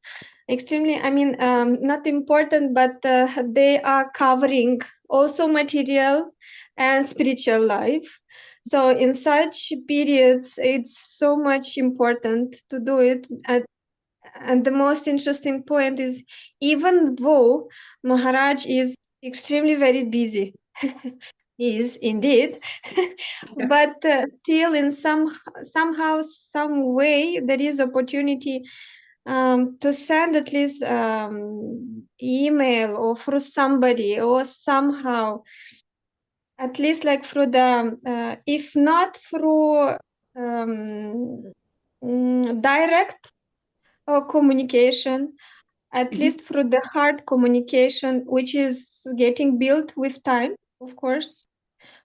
[SPEAKER 4] I mean, not important, but they are covering also material and spiritual life. So in such periods, it's so much important to do it. And the most interesting point is, even though Maharaj is extremely very busy, he is indeed, but still in somehow, some way, there is opportunity to send at least email, or through somebody, or somehow, at least like through the, if not through direct communication, at least through the hard communication, which is getting built with time, of course,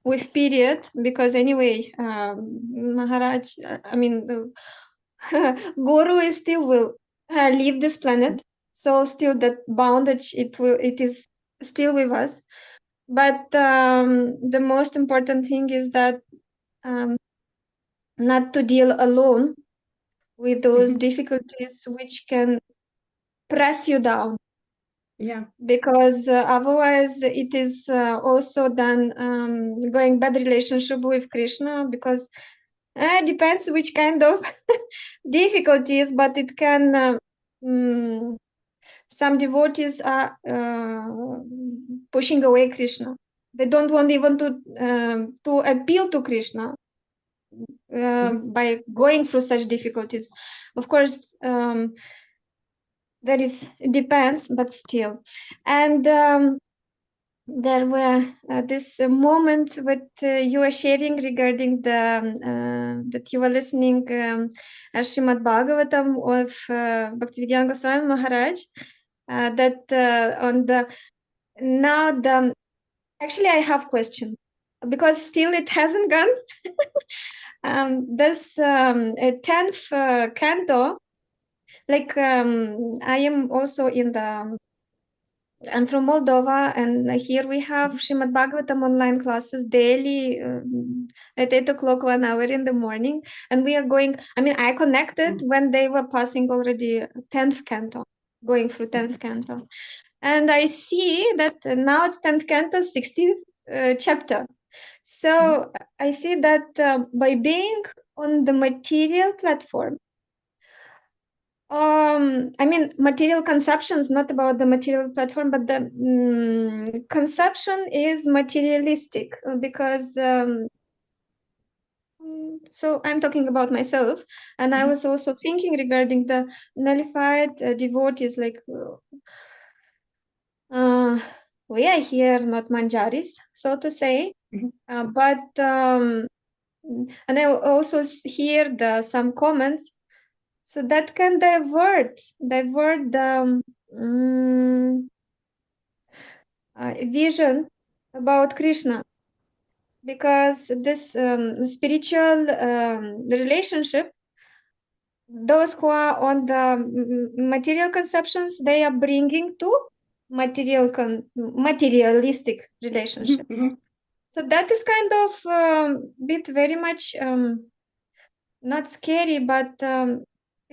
[SPEAKER 4] with period, because anyway, Maharaj, I mean, Guru is still will leave this planet, so still that bondage, it is still with us. But the most important thing is that not to deal alone with those
[SPEAKER 2] Mhm.
[SPEAKER 4] difficulties which can press you down,
[SPEAKER 2] Yeah.
[SPEAKER 4] because otherwise it is also then going bad relationship with Krishna, because depends which kind of difficulties, but it can some devotees are pushing away Krishna. They don't want even to appeal to Krishna by going through such difficulties. Of course, it depends, but still. And there were this moment that you were sharing regarding that you were listening Srimad Bhagavatam of Bhaktivedanta Goswami Maharaj, that on the now the actually I have question, because still it hasn't gone. This 10th canto, like I am also I'm from Moldova, and here we have Srimad Bhagavatam online classes daily at 8 o'clock, 1 hour in the morning. And we are going, I mean, I connected when they were passing already 10th canto, going through 10th canto. And I see that now it's 10th canto, 16th chapter. So I see that by being on the material platform, I mean, material consumption is not about the material platform, but the consumption is materialistic because. So I'm talking about myself, and I was also thinking regarding the nullified devotees, like we are here not manjaris, so to say, but and I also hear some comments. So that can divert the vision about Krishna, because this spiritual relationship, those who are on the material conceptions, they are bringing to materialistic relationship. So that is kind of bit very much not scary, but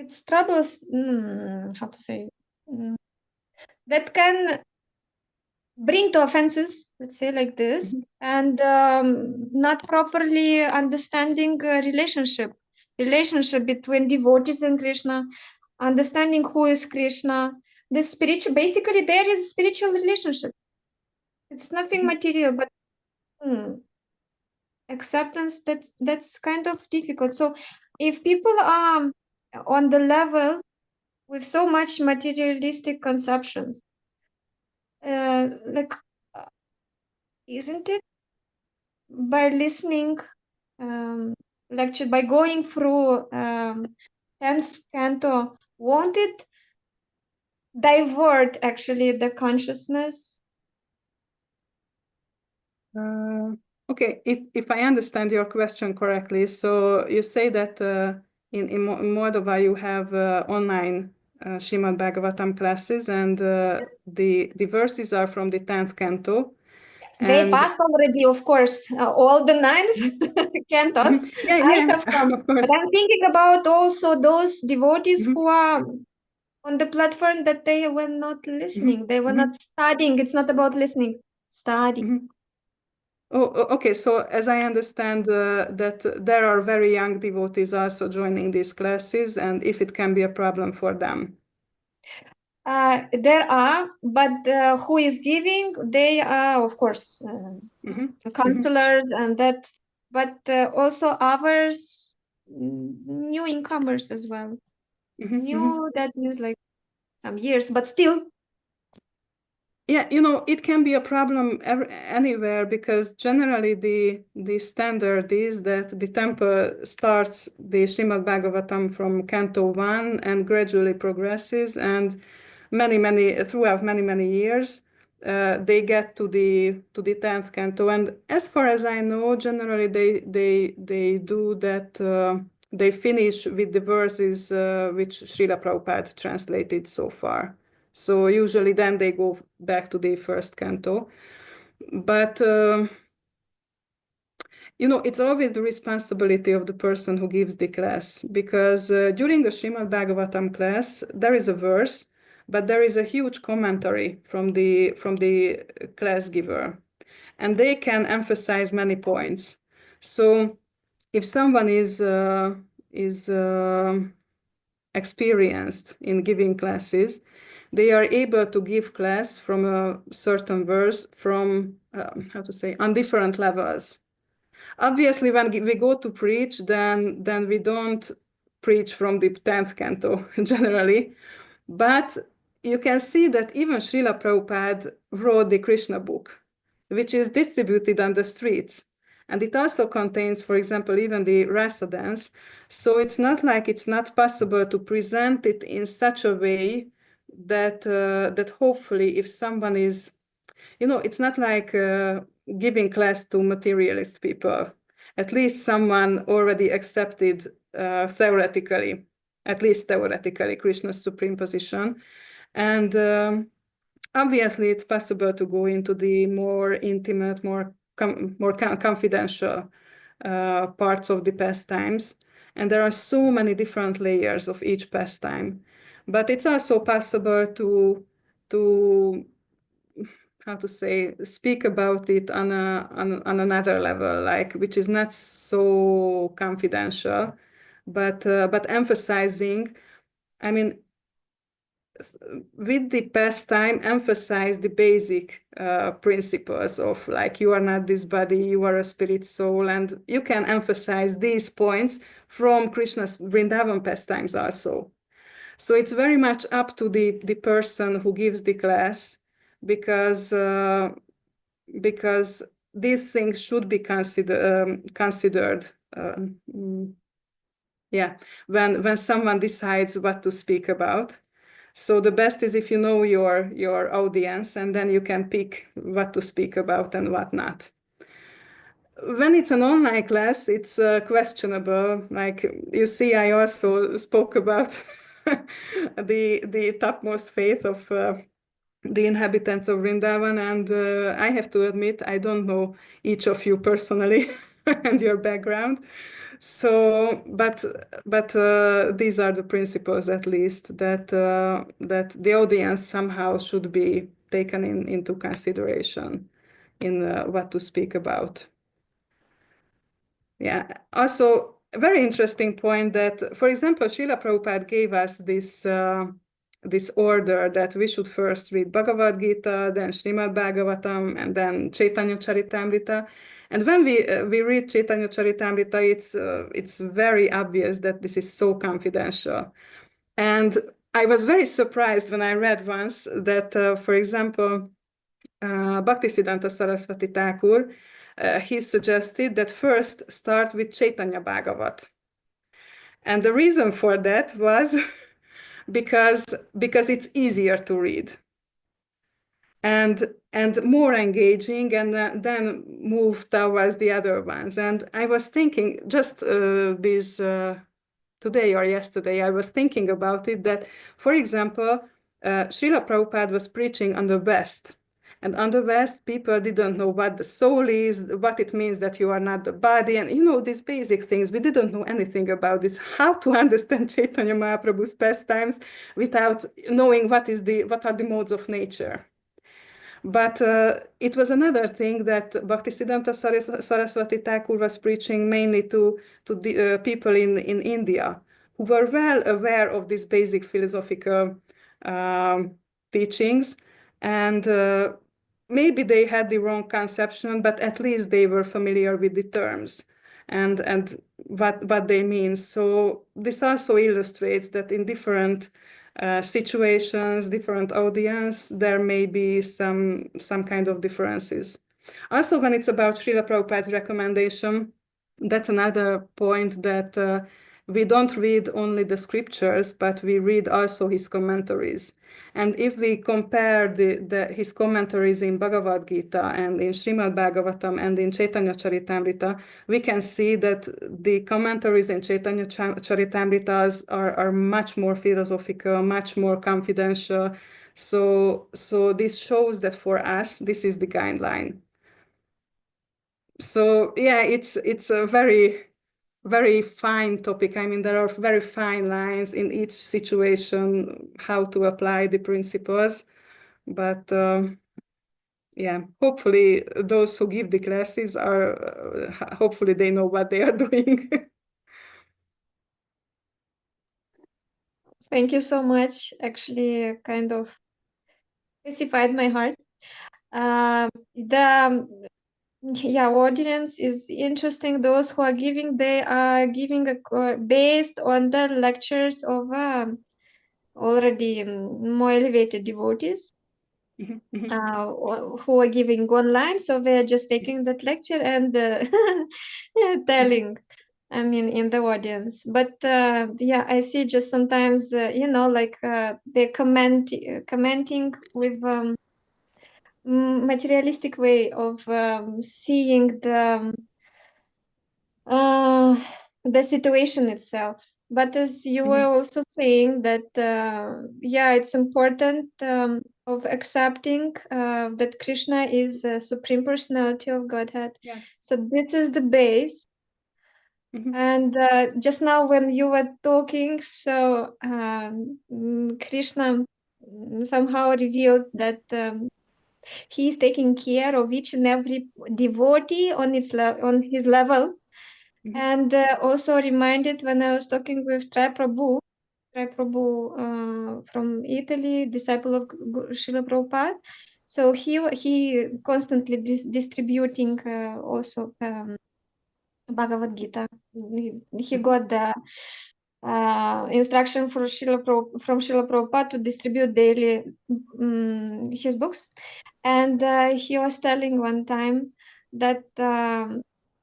[SPEAKER 4] it's troubles. How to say? That can bring to offenses, let's say like this, and not properly understanding relationship between devotees and Krishna, understanding who is Krishna. This spiritual, basically, there is spiritual relationship. It's nothing material, but acceptance. That's kind of difficult. So, if people are on the level with so much materialistic conceptions, like, isn't it by listening lecture, by going through 10th canto, won't it divert actually the consciousness?
[SPEAKER 2] Okay, if I understand your question correctly, so you say that in Moldova you have online Srimad Bhagavatam classes, and the verses are from the 10th canto.
[SPEAKER 4] They passed already, of course, all the 9 cantos.
[SPEAKER 2] Yeah,
[SPEAKER 4] I have come,
[SPEAKER 2] of course.
[SPEAKER 4] but I'm thinking about also those devotees who are on the platform that they were not listening. They were not studying. It's not about listening, studying.
[SPEAKER 2] Oh, okay. So as I understand that there are very young devotees also joining these classes, and if it can be a problem for them.
[SPEAKER 4] There are, but who is giving? They are, of course, counselors and that, but also others, new incomers as well. New, that means like some years, but still.
[SPEAKER 2] Yeah, it can be a problem anywhere, because generally the standard is that the temple starts the Srimad Bhagavatam from Canto 1 and gradually progresses, and throughout many years they get to the 10th canto. And as far as I know, generally they do that. They finish with the verses which Srila Prabhupada translated so far. So usually then they go back to the first canto. But it's always the responsibility of the person who gives the class, because during the Srimad Bhagavatam class, there is a verse, but there is a huge commentary from the class giver, and they can emphasize many points. So if someone is experienced in giving classes, they are able to give class from a certain verse from, on different levels. Obviously, when we go to preach, then we don't preach from the 10th canto generally, but you can see that even Srila Prabhupada wrote the Krishna book, which is distributed on the streets. And it also contains, for example, even the rasa dance. So it's not like it's not possible to present it in such a way that that hopefully if someone is, it's not like giving class to materialist people. At least someone already accepted theoretically, Krishna's supreme position. And obviously, it's possible to go into the more intimate, more confidential parts of the pastimes. And there are so many different layers of each pastime. But it's also possible to speak about it on another level, like, which is not so confidential, but emphasizing, I mean, with the pastime, emphasize the basic principles of, like, you are not this body, you are a spirit soul, and you can emphasize these points from Krishna's Vrindavan pastimes also. So it's very much up to the person who gives the class, because these things should be considered when someone decides what to speak about. So the best is if you know your audience, and then you can pick what to speak about and what not. When it's an online class, it's questionable. Like, you see, I also spoke about the topmost faith of the inhabitants of Vrindavan, and I have to admit, I don't know each of you personally and your background. So, but these are the principles, at least, that the audience somehow should be taken into consideration in what to speak about. Yeah. Also, a very interesting point that, for example, Srila Prabhupada gave us this order that we should first read Bhagavad Gita, then Srimad Bhagavatam, and then Chaitanya Charitamrita. And when we read Chaitanya Charitamrita, it's very obvious that this is so confidential. And I was very surprised when I read once that, for example, Bhaktisiddhanta Saraswati Thakur, he suggested that first start with Chaitanya Bhagavat. And the reason for that was because it's easier to read and more engaging, and then move towards the other ones. And I was thinking just today or yesterday, I was thinking about it, that, for example, Srila Prabhupada was preaching on the West. And on the West, people didn't know what the soul is, what it means that you are not the body, and these basic things. We didn't know anything about this, how to understand Chaitanya Mahaprabhu's pastimes without knowing what are the modes of nature. But it was another thing that Bhaktisiddhanta Saraswati Thakur was preaching mainly to the people in India, who were well aware of these basic philosophical teachings, and maybe they had the wrong conception, but at least they were familiar with the terms and what they mean. So this also illustrates that in different situations, different audience, there may be some kind of differences. Also, when it's about Srila Prabhupada's recommendation, that's another point, that we don't read only the scriptures, but we read also his commentaries. And if we compare his commentaries in Bhagavad Gita and in Srimad Bhagavatam and in Chaitanya Charitamrita, we can see that the commentaries in Chaitanya Charitamritas are much more philosophical, much more confidential. So this shows that for us, this is the guideline. So yeah, it's a very fine topic. I mean, there are very fine lines in each situation how to apply the principles, but yeah, hopefully those who give the classes are hopefully they know what they are doing.
[SPEAKER 4] Thank you so much. Actually, kind of pacified my heart. The yeah, audience is interesting. Those who are giving, they are giving based on the lectures of already more elevated devotees who are giving online. So we are just taking that lecture and yeah, telling. I mean, in the audience. But yeah, I see just sometimes, like they commenting with materialistic way of seeing the situation itself. But as you were also saying that, yeah, it's important of accepting that Krishna is a supreme personality of Godhead.
[SPEAKER 2] Yes.
[SPEAKER 4] So this is the base. And just now when you were talking, so Krishna somehow revealed that he is taking care of each and every devotee on on his level. And also reminded when I was talking with Trai Prabhu from Italy, disciple of Srila Prabhupada. So he constantly distributing also Bhagavad Gita. He got the instruction from Srila Prabhupada to distribute daily his books. And he was telling one time that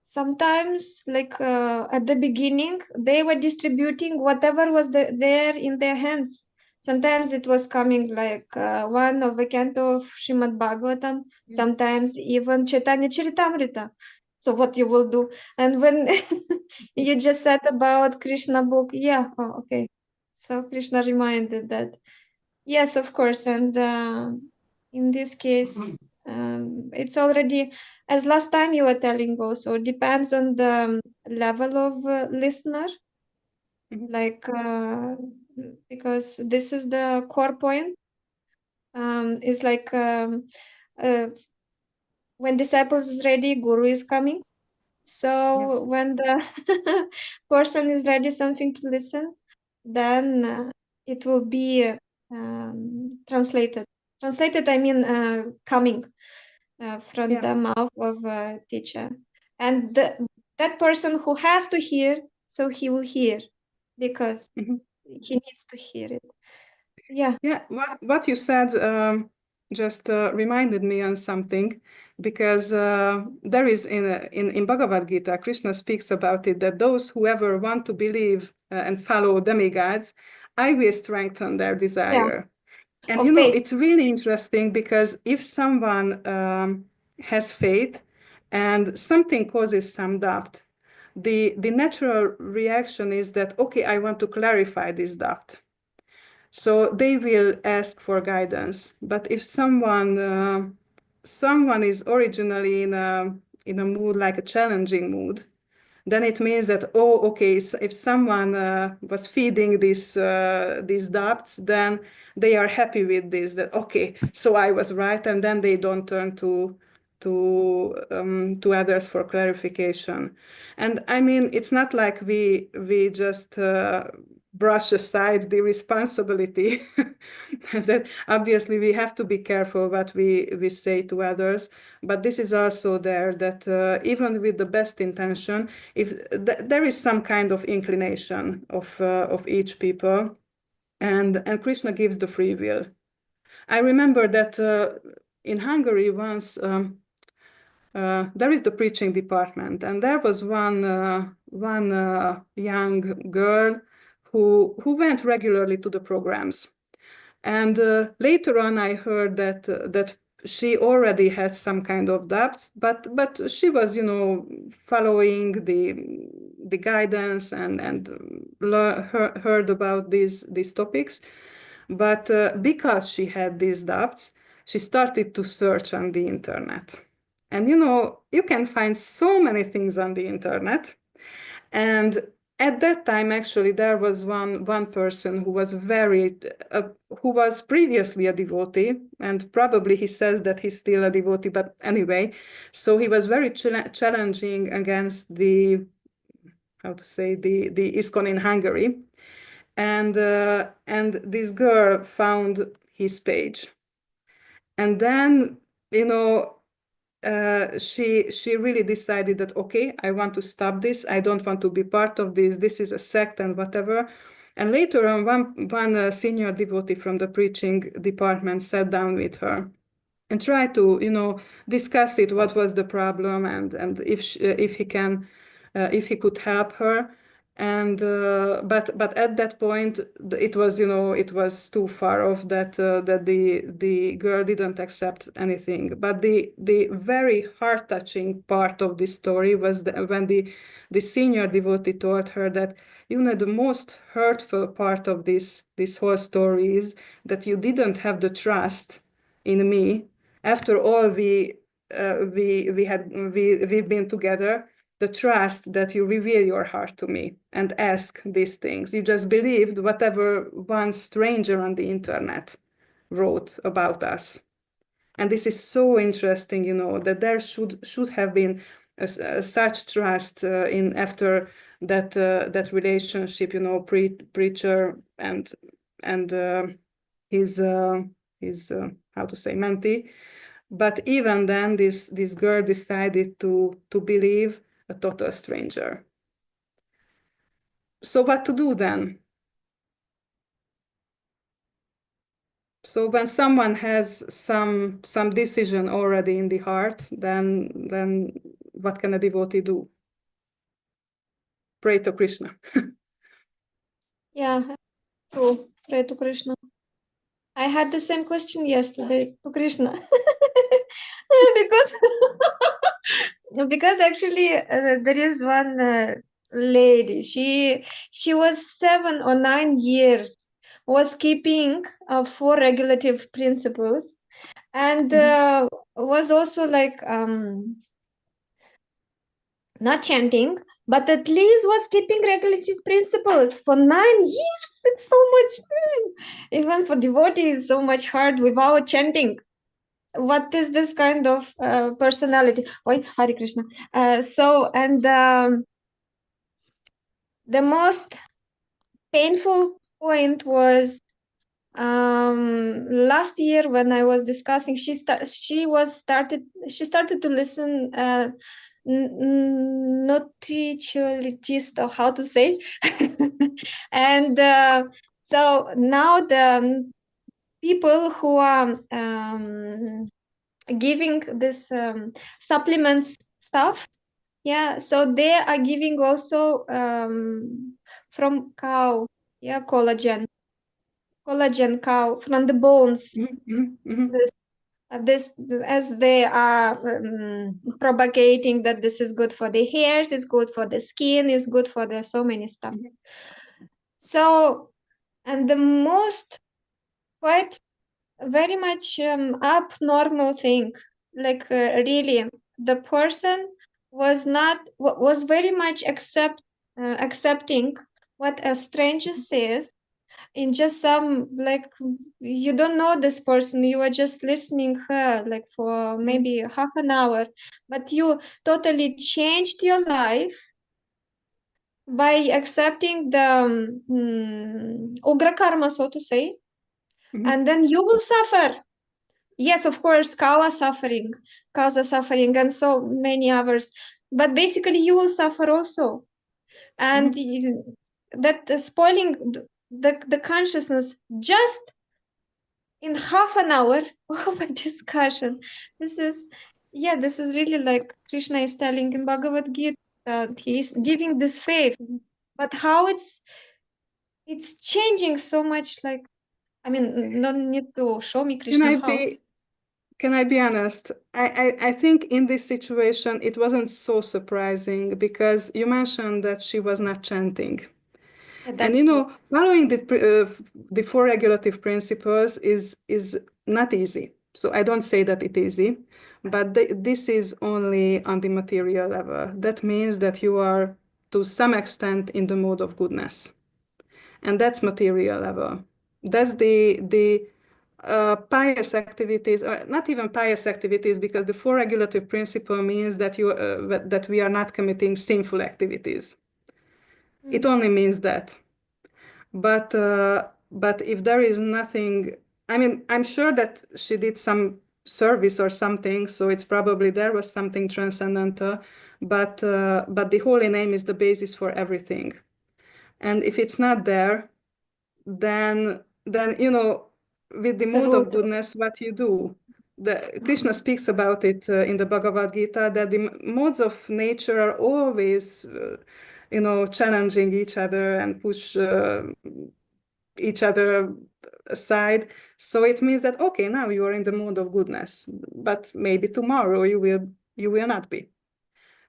[SPEAKER 4] sometimes, like at the beginning, they were distributing whatever was there in their hands. Sometimes it was coming like one of a canto of Srimad Bhagavatam, sometimes even Chaitanya Charitamrita. So what you will do? And when you just said about Krishna book, yeah, oh, okay. So Krishna reminded that, yes, of course. And in this case, it's already, as last time you were telling also, depends on the level of listener. Like, because this is the core point. It's like when disciples is ready, guru is coming. So when the person is ready something to listen, then it will be translated. Translated, I mean, coming from the mouth of a teacher. And that person who has to hear, so he will hear because he needs to hear it. Yeah.
[SPEAKER 2] Yeah, what you said just reminded me on something, because there is in Bhagavad Gita, Krishna speaks about it, that those who ever want to believe and follow demigods, I will strengthen their desire. And
[SPEAKER 4] Of
[SPEAKER 2] you know,
[SPEAKER 4] faith.
[SPEAKER 2] it's really interesting, because if someone has faith and something causes some doubt, the natural reaction is that, okay, I want to clarify this doubt. So they will ask for guidance. But if someone is originally in a mood, like a challenging mood, then it means that, oh, okay, so if someone was feeding these doubts, then they are happy with this, that, okay, so I was right, and then they don't turn to others for clarification. And I mean, it's not like we just brush aside the responsibility. That obviously we have to be careful what we say to others, but this is also there, that even with the best intention, if there is some kind of inclination of each people, and Krishna gives the free will. I remember that in Hungary once, there is the preaching department, and there was one young girl who went regularly to the programs. And later on, I heard that she already had some kind of doubts, but she was, following the guidance and heard about these topics. But because she had these doubts, she started to search on the internet. And you can find so many things on the internet. And at that time, actually, there was one person who was who was previously a devotee, and probably he says that he's still a devotee, but anyway, so he was very challenging against the ISKCON in Hungary, and this girl found his page, and then she really decided that, okay, I want to stop this. I don't want to be part of this. This is a sect and whatever. And later on, one senior devotee from the preaching department sat down with her and tried to, discuss it, what was the problem, and if he could help her. And but at that point, it was too far off that the girl didn't accept anything. But the very heart-touching part of this story was when the senior devotee told her that, the most hurtful part of this whole story is that you didn't have the trust in me after all we've been together, the trust that you reveal your heart to me and ask these things. You just believed whatever one stranger on the internet wrote about us. And this is so interesting, that there should have been such trust in after that relationship, preacher and his mentee. But even then, this girl decided to believe a total stranger. So what to do then? So when someone has some decision already in the heart, then what can a devotee do? Pray to Krishna.
[SPEAKER 4] Yeah, true. Pray to Krishna. I had the same question yesterday to Krishna because because actually there is one lady. She was 7 or 9 years was keeping 4 regulative principles and was also like not chanting, but at least was keeping regulative principles for 9 years. It's so much, even for devotees, so much hard without chanting. What is this kind of personality? Oi, Hare Krishna. The most painful point was last year when I was discussing. She started to listen. Nutritionist, or how to say, and so now the people who are giving this supplements stuff, yeah, so they are giving also from cow, yeah, collagen cow from the bones. This as they are propagating that this is good for the hairs, is good for the skin, is good for the so many stuff. So, and the most quite very much abnormal thing, like really the person was very much accepting what a stranger says in just some, like, you don't know this person, you are just listening her like for maybe half an hour, but you totally changed your life by accepting the ugra karma, so to say, and then you will suffer. Yes, of course, cows are suffering, and so many others, but basically you will suffer also, and that spoiling the consciousness just in half an hour of a discussion. This is really like Krishna is telling in Bhagavad Gita. He's giving this faith, but how it's changing so much. Like, I mean, no need to show me Krishna how.
[SPEAKER 2] Can I be honest? I think in this situation it wasn't so surprising because you mentioned that she was not chanting. And following the 4 regulative principles is not easy. So I don't say that it's easy, but this is only on the material level. That means that you are to some extent in the mode of goodness, and that's material level. That's the pious activities, or not even pious activities, because the four regulative principle means that that we are not committing sinful activities. It only means that. But if there is nothing, I mean, I'm sure that she did some service or something, so it's probably there was something transcendental. But the holy name is the basis for everything, and if it's not there, then with the mode of goodness, what you do. Krishna speaks about it in the Bhagavad Gita, that the modes of nature are always challenging each other and push each other aside. So it means that, okay, now you are in the mode of goodness, but maybe tomorrow you will not be.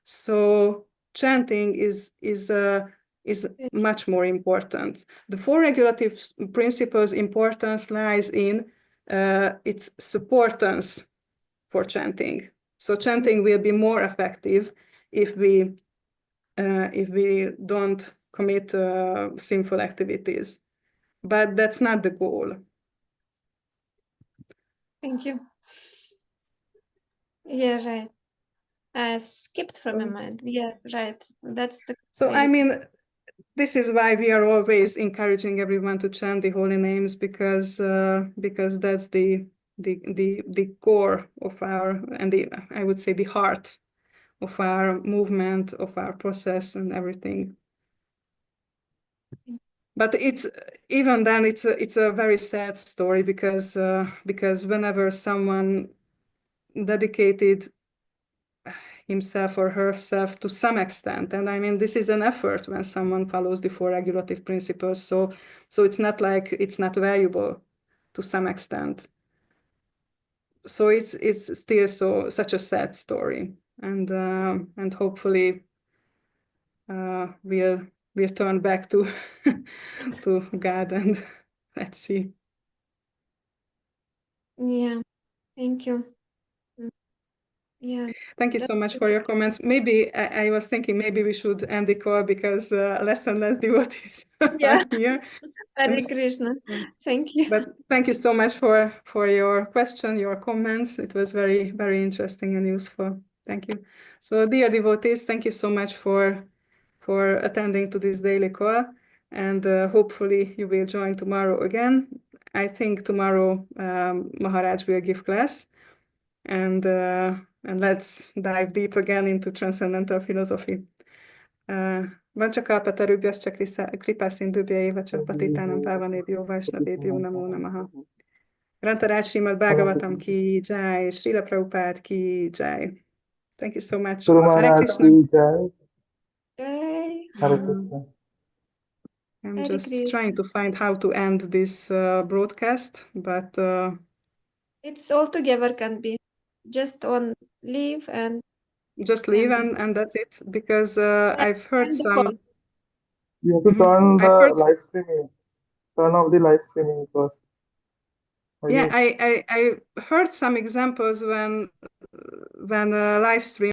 [SPEAKER 2] So chanting is much more important. The four regulative principles' importance lies in its supportance for chanting. So chanting will be more effective if we don't commit sinful activities. But that's not the goal.
[SPEAKER 4] Thank you. Yeah, right. I skipped from my mind. Yeah, right. That's the
[SPEAKER 2] So I
[SPEAKER 4] basis.
[SPEAKER 2] mean, this is why we are always encouraging everyone to chant the holy names, because that's the core of our, and I would say the heart of our movement, of our process and everything. But it's even then it's a very sad story, because whenever someone dedicated himself or herself to some extent, and I mean, this is an effort when someone follows the four regulative principles, so it's not like it's not valuable to some extent. So it's still such a sad story, and hopefully we'll turn back to to God, and let's see.
[SPEAKER 4] Yeah, thank you. Yeah.
[SPEAKER 2] Thank you so much for your comments. Maybe I was thinking maybe we should end the call, because less and less devotees
[SPEAKER 4] Yeah.
[SPEAKER 2] are here.
[SPEAKER 4] Hare Krishna. Thank you.
[SPEAKER 2] But thank you so much for your question, your comments. It was very, very interesting and useful. Thank you. So, dear devotees, thank you so much for attending to this daily call, and hopefully you will join tomorrow again. I think tomorrow Maharaj will give class, and let's dive deep again into transcendental philosophy. Vanchakalpatarubhyascha kripasindhubhya eva ca patitanam pavanebhyo vaishnavebhyo namo namaha. Grantaraj Srimad Bhagavatam ki jai, Srila Prabhupada ki jai. Thank you so much.
[SPEAKER 5] Guru
[SPEAKER 2] Hare
[SPEAKER 5] Maharaj
[SPEAKER 2] Krishna.
[SPEAKER 5] ki jai.
[SPEAKER 4] Jai.
[SPEAKER 5] Hare Krishna.
[SPEAKER 2] I'm
[SPEAKER 4] Hare
[SPEAKER 2] just
[SPEAKER 4] Krishna.
[SPEAKER 2] trying to find how to end this broadcast, but
[SPEAKER 4] It's all together can be just on leave and
[SPEAKER 2] just leave and that's it, because I've heard
[SPEAKER 4] end the call.
[SPEAKER 2] some.
[SPEAKER 5] You have to turn
[SPEAKER 2] I've
[SPEAKER 5] the
[SPEAKER 2] heard.
[SPEAKER 5] live streaming. Turn off the live streaming first.
[SPEAKER 2] Yeah, I heard some examples when live stream